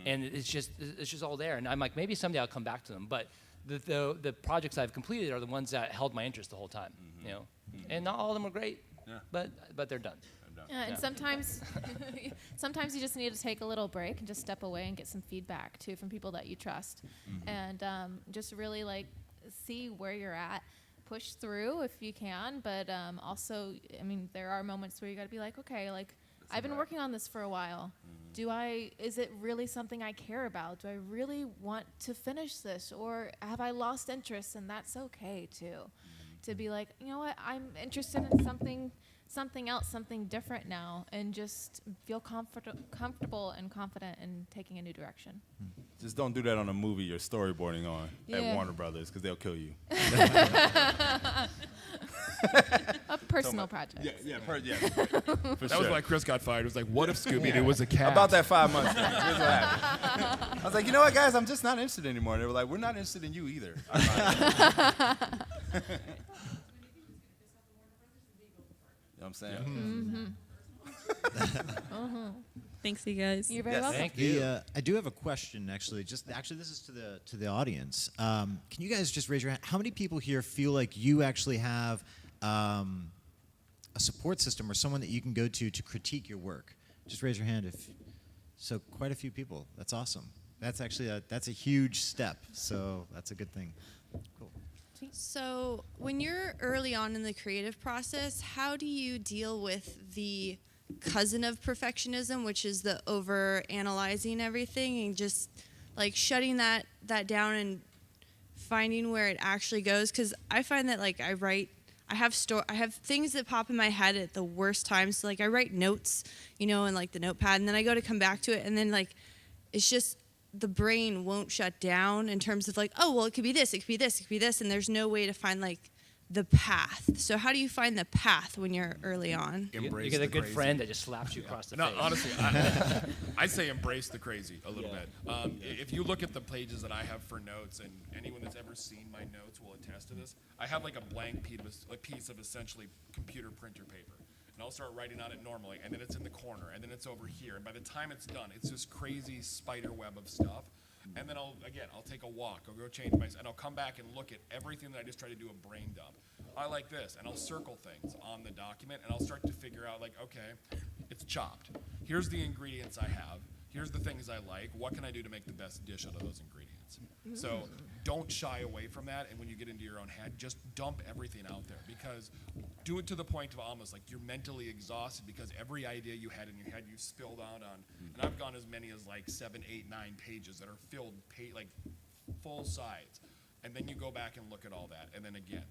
D: and it's just all there. And I'm like, maybe someday I'll come back to them. But the projects I've completed are the ones that held my interest the whole time, and not all of them were great, but they're done.
C: Yeah, and sometimes sometimes you just need to take a little break and just step away and get some feedback too from people that you trust, and just really like see where you're at, push through if you can, but also, I mean, there are moments where you got to be like, okay, like I've been working on this for a while. Is it really something I care about? Do I really want to finish this, or have I lost interest? And that's okay too, to be like, you know what, I'm interested in something else, something different now, and just feel comfortable and confident in taking a new direction.
E: Just don't do that on a movie you're storyboarding on at
C: Yeah.
E: Warner Brothers, because they'll kill you.
C: A personal project.
E: For
F: That
E: sure.
F: was why Chris got fired. It was like, what if Scooby-Doo was a cat?
E: About that 5 months thing. Here's what happened. I was like, you know what, guys, I'm just not interested anymore. And they were like, we're not interested in you either. You know what I'm saying?
G: Thanks, you guys.
C: You're very welcome.
D: Thank you.
A: I do have a question, actually. Actually, this is to the audience. Can you guys just raise your hand? How many people here feel like you actually have a support system or someone that you can go to critique your work? Just raise your hand if. So quite a few people. That's awesome. That's actually that's a huge step. So that's a good thing. Cool.
H: So, when you're early on in the creative process, how do you deal with the cousin of perfectionism, which is the over analyzing everything and just like shutting that down and finding where it actually goes? Because I find that like I have things that pop in my head at the worst times. So, like I write notes, in like the notepad, and then I go to come back to it, and then like it's just the brain won't shut down in terms of like, oh, well, it could be this, it could be this, it could be this, and there's no way to find like the path. So how do you find the path when you're early on?
D: You
F: Embrace
D: get a
F: the
D: good
F: crazy.
D: friend that just slaps you across the
F: No,
D: face.
F: honestly, I say embrace the crazy a little bit. If you look at the pages that I have for notes, and anyone that's ever seen my notes will attest to this, I have like a blank piece of essentially computer printer paper. And I'll start writing on it normally, and then it's in the corner, and then it's over here. And by the time it's done, it's this crazy spider web of stuff. And then I'll take a walk, I'll go change my, and I'll come back and look at everything that I just tried to do a brain dump. I like this, and I'll circle things on the document, and I'll start to figure out like, okay, it's chopped. Here's the ingredients I have. Here's the things I like. What can I do to make the best dish out of those ingredients? So don't shy away from that, and when you get into your own head, just dump everything out there, because do it to the point of almost like you're mentally exhausted because every idea you had in your head you spilled out on. And I've gone as many as like 7, 8, 9 pages that are filled like full sides, and then you go back and look at all that, and then again,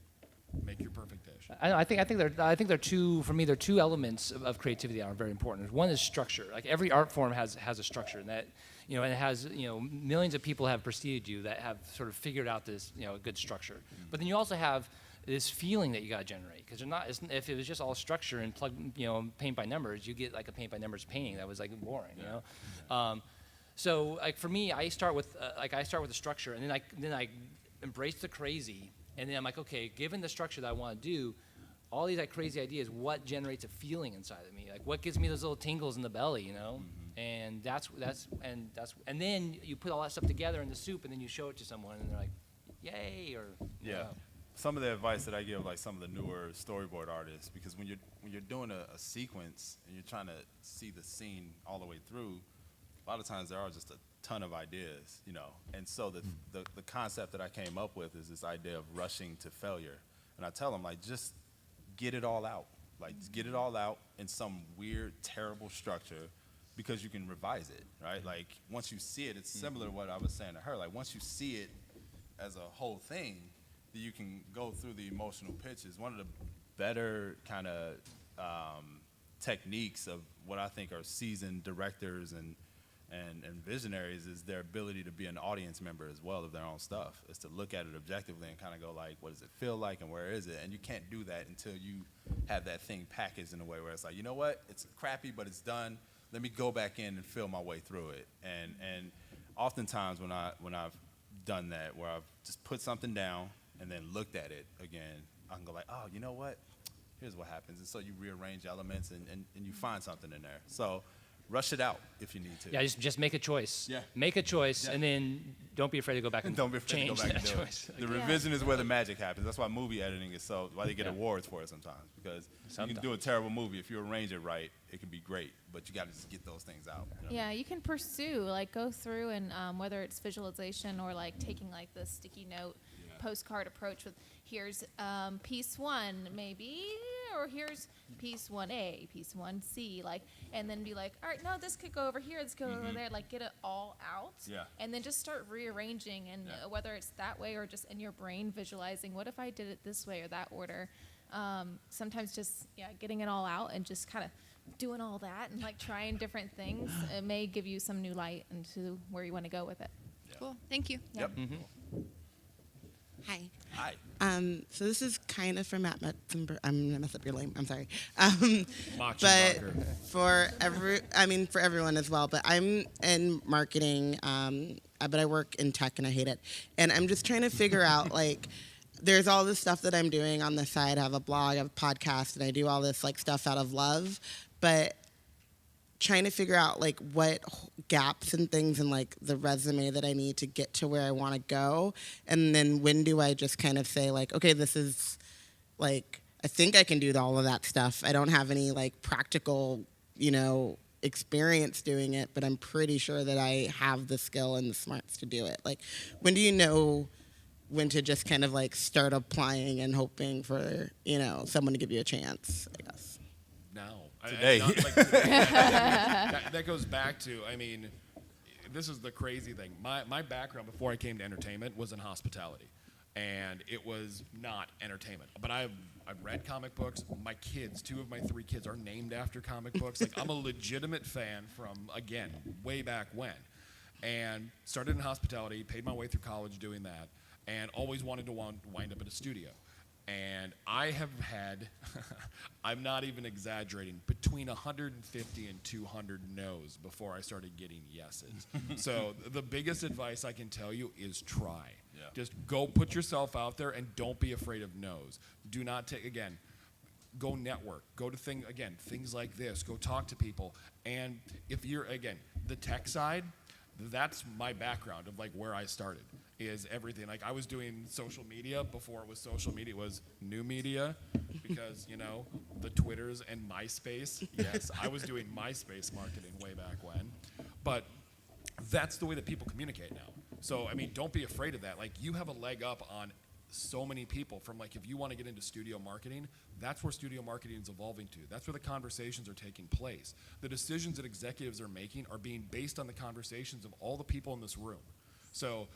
F: make your perfect dish.
D: I think there are two, for me, there are two elements of creativity that are very important. One is structure. Like every art form has a structure, and that, and it has, millions of people have preceded you that have sort of figured out this, a good structure. But then you also have this feeling that you got to generate, because if it was just all structure and paint by numbers, you get like a paint by numbers painting that was like boring, So like for me, I start with the structure, and then I embrace the crazy. And then I'm like, okay, given the structure that I want to do, all these like crazy ideas, what generates a feeling inside of me? Like what gives me those little tingles in the belly, And and then you put all that stuff together in the soup, and then you show it to someone, and they're like, yay, or
E: Yeah. Some of the advice that I give like some of the newer storyboard artists, because when you're doing a sequence and you're trying to see the scene all the way through, a lot of times there are just a ton of ideas, And so the concept that I came up with is this idea of rushing to failure. And I tell them, like, just get it all out. Like, just get it all out in some weird, terrible structure, because you can revise it, right? Like, once you see it, it's similar to what I was saying to her. Like, once you see it as a whole thing, then you can go through the emotional pitches. One of the better kind of techniques of what I think are seasoned directors and visionaries is their ability to be an audience member as well of their own stuff. Is to look at it objectively and kind of go like, what does it feel like and where is it? And you can't do that until you have that thing packaged in a way where it's like, you know what, it's crappy, but it's done. Let me go back in and feel my way through it. And oftentimes when I've done that, where I've just put something down and then looked at it again, I can go like, oh, you know what? Here's what happens. And so you rearrange elements and you find something in there. So rush it out if you need to.
D: Yeah, just make a choice.
E: Yeah.
D: Make a choice,
E: Yeah.
D: and then don't be afraid to go back and
E: Don't be afraid
D: change
E: to go back
D: that
E: and do
D: choice.
E: it. The revision is where the magic happens. That's why movie editing is why they get
D: Yeah.
E: awards for it sometimes. Because you can do a terrible movie. If you arrange it right, it can be great. But you got to just get those things out. You know?
C: Yeah, you can pursue, like go through and whether it's visualization or like taking like the sticky note postcard approach with here's piece 1 maybe, or here's piece 1A, piece 1C, like, and then be like, all right, no, this could go over here, this could go over there, like get it all out.
E: Yeah.
C: And then just start rearranging, and whether it's that way or just in your brain visualizing, what if I did it this way or that order? Sometimes just getting it all out and just kind of doing all that and like trying different things, it may give you some new light into where you want to go with it.
H: Cool. Thank you.
E: Yep.
I: Hi.
E: Hi.
I: So this is kind of for Matt Metzenberg. I'm gonna mess up your name. I'm sorry. But
F: Machtenbacher.
I: for everyone as well. But I'm in marketing. But I work in tech and I hate it. And I'm just trying to figure out like, there's all this stuff that I'm doing on the side. I have a blog, I have a podcast, and I do all this like stuff out of love. But trying to figure out like what gaps and things in like the resume that I need to get to where I want to go, and then when do I just kind of say like, okay, this is like, I think I can do all of that stuff. I don't have any like practical, experience doing it, but I'm pretty sure that I have the skill and the smarts to do it. Like, when do you know when to just kind of like start applying and hoping for, someone to give you a chance, I guess?
F: Now.
E: Today.
F: That goes back to, this is the crazy thing. My background before I came to entertainment was in hospitality. And it was not entertainment. But I've read comic books. My kids, 2 of my 3 kids are named after comic books. Like, I'm a legitimate fan from, again, way back when. And started in hospitality, paid my way through college doing that, and always wanted to wind up at a studio. And I have had, I'm not even exaggerating, between 150 and 200 no's before I started getting yeses. So the biggest advice I can tell you is try.
E: Yeah.
F: Just go put yourself out there and don't be afraid of no's. Do not take, again, go network. Go to things like this. Go talk to people. And if you're, again, the tech side, that's my background of like where I started. Is everything. Like, I was doing social media before it was social media. It was new media because, the Twitters and MySpace. Yes, I was doing MySpace marketing way back when. But that's the way that people communicate now. So, don't be afraid of that. Like, you have a leg up on so many people from, like, if you want to get into studio marketing, that's where studio marketing is evolving to. That's where the conversations are taking place. The decisions that executives are making are being based on the conversations of all the people in this room. So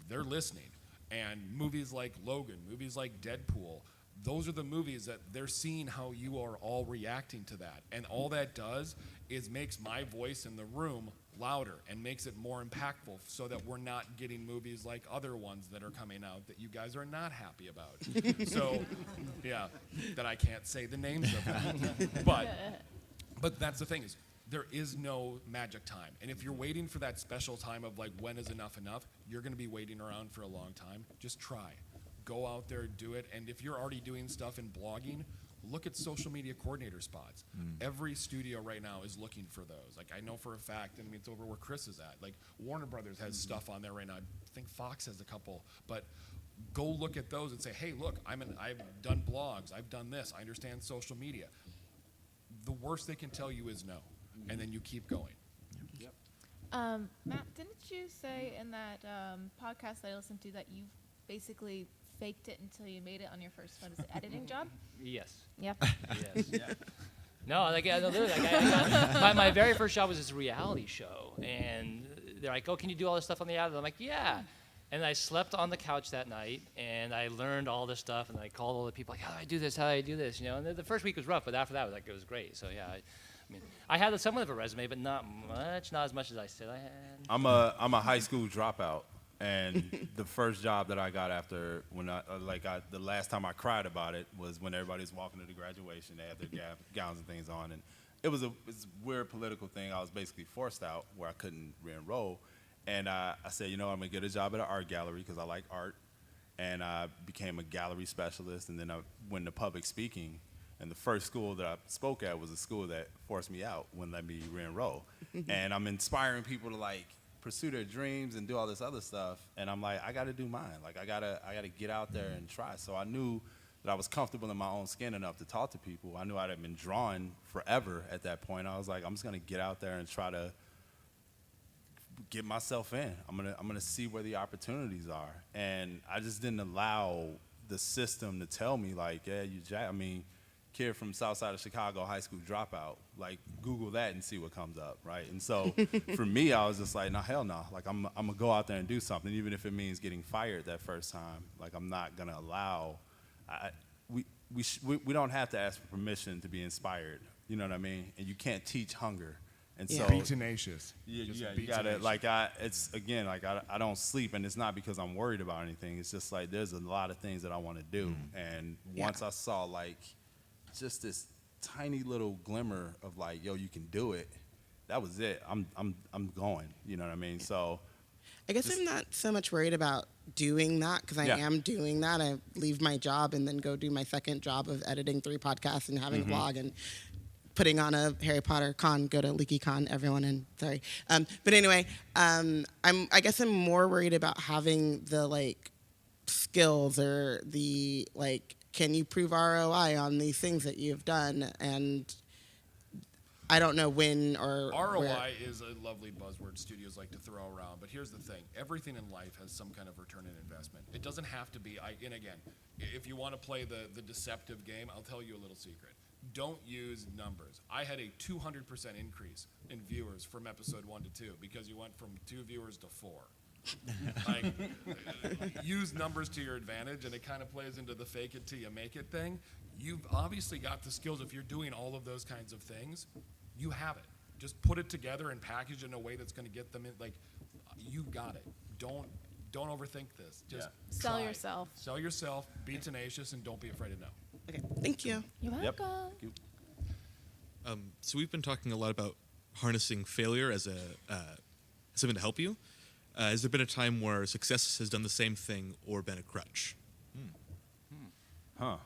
F: they're listening. And movies like Logan, movies like Deadpool, those are the movies that they're seeing how you are all reacting to that. And all that does is makes my voice in the room louder and makes it more impactful so that we're not getting movies like other ones that are coming out that you guys are not happy about. So, that I can't say the names of that. But that's the thing is, there is no magic time. And if you're waiting for that special time of like, when is enough, you're going to be waiting around for a long time. Just try. Go out there, do it. And if you're already doing stuff in blogging, look at social media coordinator spots. Every studio right now is looking for those. Like, I know for a fact, and it's over where Chris is at. Like, Warner Brothers has stuff on there right now. I think Fox has a couple. But go look at those and say, hey, look, I've done blogs. I've done this. I understand social media. The worst they can tell you is no. And then you keep going.
E: Yep.
C: Matt, didn't you say in that podcast that I listened to that you basically faked it until you made it on your first editing job?
D: Yes.
C: Yeah.
D: Yes. No, literally, my very first job was this reality show, and they're like, "Oh, can you do all this stuff on the ad?" I'm like, "Yeah." And I slept on the couch that night, and I learned all this stuff, and I called all the people, like, how do I do this, you know? And the first week was rough, but after that, it was great. So, yeah, I mean, I had somewhat of a resume, but not as much as I said I had.
E: I'm a high school dropout, and the first job that I got after the last time I cried about it was when everybody was walking to the graduation. They had their gowns and things on, and it's a weird political thing. I was basically forced out where I couldn't re-enroll. And I said, you know, I'm going to get a job at an art gallery because I like art. And I became a gallery specialist. And then I went into public speaking. And the first school that I spoke at was a school that forced me out, wouldn't let me re-enroll. And I'm inspiring people to, like, pursue their dreams and do all this other stuff. And I'm like, I got to do mine. Like, I gotta get out there and try. So I knew that I was comfortable in my own skin enough to talk to people. I knew I'd have been drawn forever at that point. I was like, I'm just going to get out there and try to get myself in. I'm gonna see where the opportunities are, and I just didn't allow the system to tell me like, yeah, kid from south side of Chicago, high school dropout. Like, Google that and see what comes up, right? And so for me, I was just like, no, hell no. Like, I'm gonna go out there and do something, even if it means getting fired that first time. Like, I'm not gonna allow. We don't have to ask for permission to be inspired. You know what I mean? And you can't teach hunger. And
I: Yeah.
E: so
F: Be tenacious.
E: you
F: Be
E: gotta
F: tenacious.
E: like I don't sleep, and it's not because I'm worried about anything. It's just like there's a lot of things that I want to do, and once I saw like just this tiny little glimmer of like, yo, you can do it. That was it. I'm going. You know what I mean? So
I: I guess I'm not so much worried about doing that because I
E: Yeah.
I: am doing that. I leave my job and then go do my second job of editing 3 podcasts and having a blog and putting on a Harry Potter con. Go to LeakyCon, everyone, and sorry. But anyway, I guess I'm more worried about having the like skills or the like, can you prove ROI on these things that you've done? And I don't know when or
F: ROI
I: where.
F: is a lovely buzzword studios like to throw around, but here's the thing. Everything in life has some kind of return on investment. It doesn't have to be, and again, if you want to play the deceptive game, I'll tell you a little secret. Don't use numbers. I had a 200% increase in viewers from episode 1 to 2 because you went from 2 viewers to 4. Like, use numbers to your advantage, and it kind of plays into the fake it till you make it thing. You've obviously got the skills. If you're doing all of those kinds of things, you have it. Just put it together and package it in a way that's going to get them in. Like, you got it. Don't overthink this. Just
C: Sell
F: try.
C: yourself.
F: Sell yourself. Be tenacious, and don't be afraid of no.
I: Okay, thank you.
C: You're
E: Yep.
C: welcome.
J: So we've been talking a lot about harnessing failure as something to help you. Has there been a time where success has done the same thing or been a crutch?
E: Huh?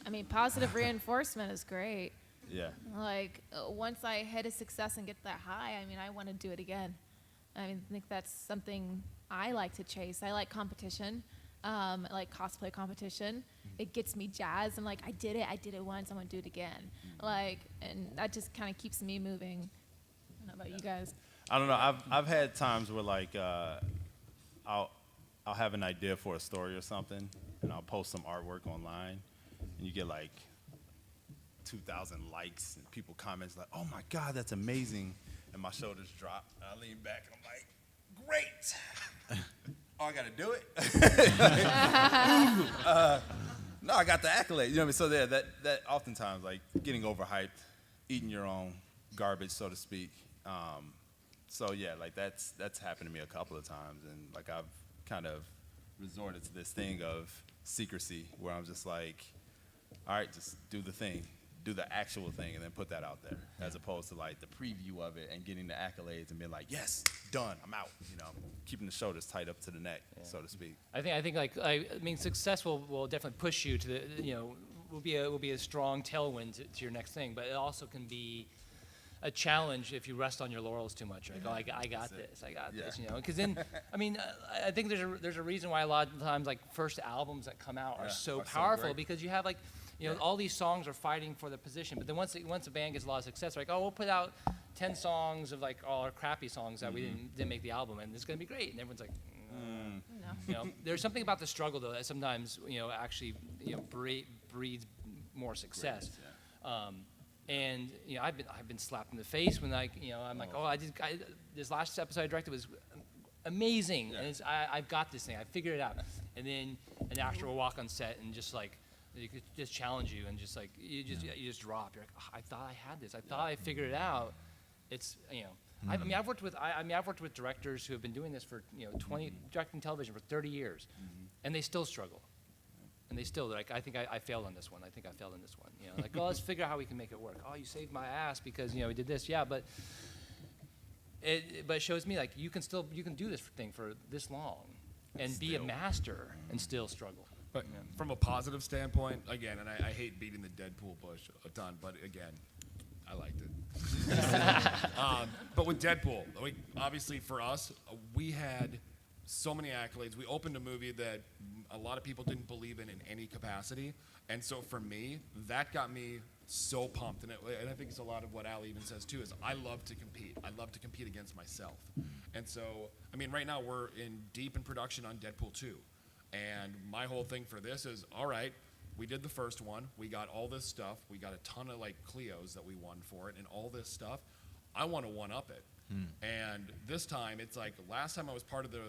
C: I mean, positive reinforcement is great.
E: Yeah.
C: Like, once I hit a success and get that high, I mean, I want to do it again. I think that's something I like to chase. I like competition, like cosplay competition. It gets me jazzed. I'm like, I did it once, I'm going to do it again. Like, and that just kind of keeps me moving. I don't know about you guys.
E: I don't know. I've had times where like I'll have an idea for a story or something, and I'll post some artwork online, and you get like 2,000 likes and people comment like, "Oh my God, that's amazing!" And my shoulders drop, and I lean back, and I'm like, "Great! Oh, I gotta do it." No, I got the accolade. You know what I mean? So yeah, that oftentimes like getting overhyped, eating your own garbage, so to speak. So yeah, like that's happened to me a couple of times, and like I've kind of resorted to this thing of secrecy, where I'm just like, all right, just do the thing, do the actual thing, and then put that out there, as opposed to like the preview of it and getting the accolades and being like, yes, done, I'm out. You know, keeping the shoulders tight up to the neck, so to speak.
D: I think I mean, success will definitely push you to the, will be a strong tailwind to your next thing, but it also can be a challenge if you rest on your laurels too much. Right? Go, I got this, because then, I mean, I think there's a reason why a lot of times like first albums that come out are so powerful,
E: great.
D: because you have like, all these songs are fighting for the position, but then once a band gets a lot of success, they're like, oh, we'll put out 10 songs of like all our crappy songs that we didn't make the album, and it's gonna be great, and everyone's like,
C: No.
D: there's something about the struggle though that sometimes actually breeds more success. And I've been slapped in the face when I'm like, oh, this last episode I directed was amazing, and I've got this thing, I figured it out. And then an actor will walk on set and just like, you could just challenge you and just like, you just drop. You're like, oh, I thought I had this. I thought I figured it out. It's, I mean, I've worked with directors who have been doing this for, directing television for 30 years, and they still struggle. And they still, like, I think I failed on this one. I think I failed on this one. Like, oh, let's figure out how we can make it work. Oh, you saved my ass because, we did this. Yeah, but it shows me, like, you can do this thing for this long and be a master and still struggle.
B: But from a positive standpoint, again, and I hate beating the Deadpool bush a ton, but again, I liked it. But with Deadpool, obviously for us, we had so many accolades. We opened a movie that a lot of people didn't believe in any capacity. And so for me, that got me so pumped. And I think it's a lot of what Ali even says too, is I love to compete. I love to compete against myself. And so, I mean, right now we're deep in production on Deadpool 2. And my whole thing for this is, all right, we did the first one. We got all this stuff. We got a ton of like Clios that we won for it and all this stuff. I want to one-up it. And this time, it's like last time I was part of the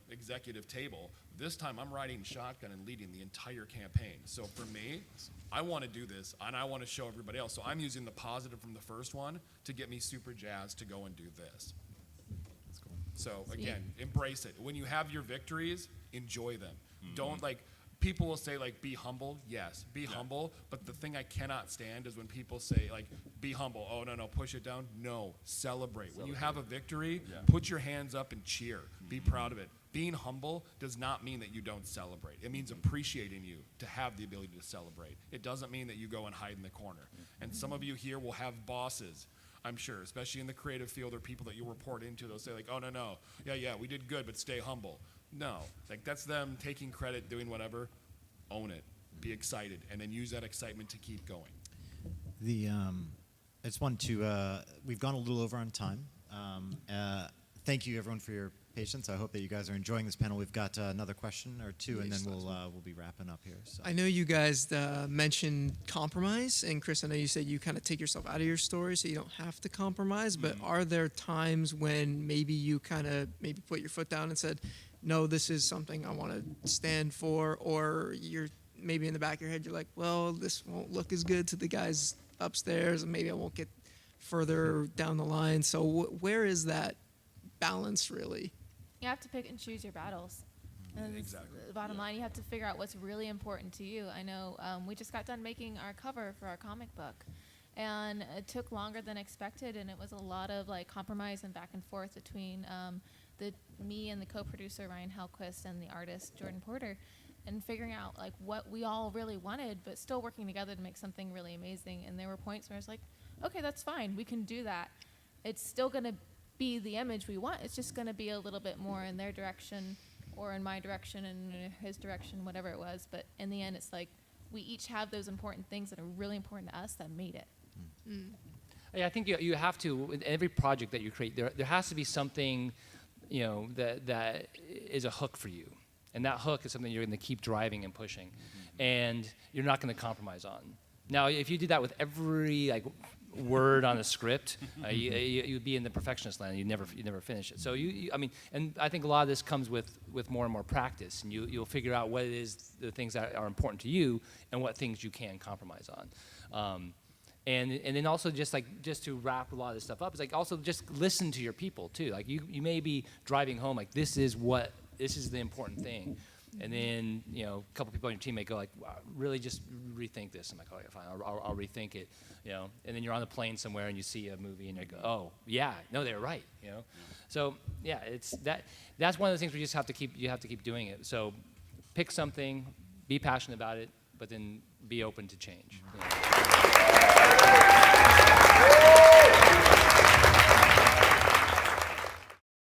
B: executive table. This time I'm riding shotgun and leading the entire campaign. So for me, I want to do this and I want to show everybody else. So I'm using the positive from the first one to get me super jazzed to go and do this. That's cool. So again, embrace it. When you have your victories, enjoy them. Don't like. People will say, like, be humble. Yes, be humble. But the thing I cannot stand is when people say, like, be humble. Oh, no, push it down. No, celebrate. When you have a victory, put your hands up and cheer. Be proud of it. Being humble does not mean that you don't celebrate. It means appreciating you to have the ability to celebrate. It doesn't mean that you go and hide in the corner. And some of you here will have bosses, I'm sure, especially in the creative field or people that you report into. They'll say, like, oh, no. Yeah, we did good, but stay humble. No, like that's them taking credit, doing whatever. Own it, be excited, and then use that excitement to keep going.
A: I just wanted to. We've gone a little over on time. Thank you, everyone, for your patience. I hope that you guys are enjoying this panel. We've got another question or two, and then we'll be wrapping up here. So.
K: I know you guys mentioned compromise, and Chris, I know you said you kind of take yourself out of your story so you don't have to compromise. But are there times when maybe you kind of put your foot down and said, no, this is something I want to stand for, or you're maybe in the back of your head, you're like, well, this won't look as good to the guys upstairs, and maybe I won't get further down the line. So where is that balance really?
C: You have to pick and choose your battles. And
B: Exactly.
C: The bottom line, you have to figure out what's really important to you. I know we just got done making our cover for our comic book, and it took longer than expected, and it was a lot of like compromise and back and forth between me and the co-producer Ryan Hellquist and the artist Jordan Porter, and figuring out like what we all really wanted, but still working together to make something really amazing. And there were points where I was like, okay, that's fine, we can do that. It's still going to be the image we want. It's just going to be a little bit more in their direction or in my direction and in his direction, whatever it was. But in the end, it's like we each have those important things that are really important to us that made it.
D: Yeah, I think you have to, with every project that you create, there has to be something that is a hook for you. And that hook is something you're going to keep driving and pushing. And you're not going to compromise on. Now, if you did that with every word on a script, you'd be in the perfectionist land. You'd never finish it. So and I think a lot of this comes with more and more practice. And you'll figure out what it is, the things that are important to you, and what things you can compromise on. And then also just to wrap a lot of this stuff up, it's like also just listen to your people too. Like you may be driving home like this is the important thing, and then a couple people on your team may go like, wow, really just rethink this. I'm like, okay, fine, I'll rethink it. And then you're on the plane somewhere and you see a movie and you go, oh yeah, no, they were right. So yeah, that's one of the things we just have to keep doing it. So pick something, be passionate about it, but then be open to change.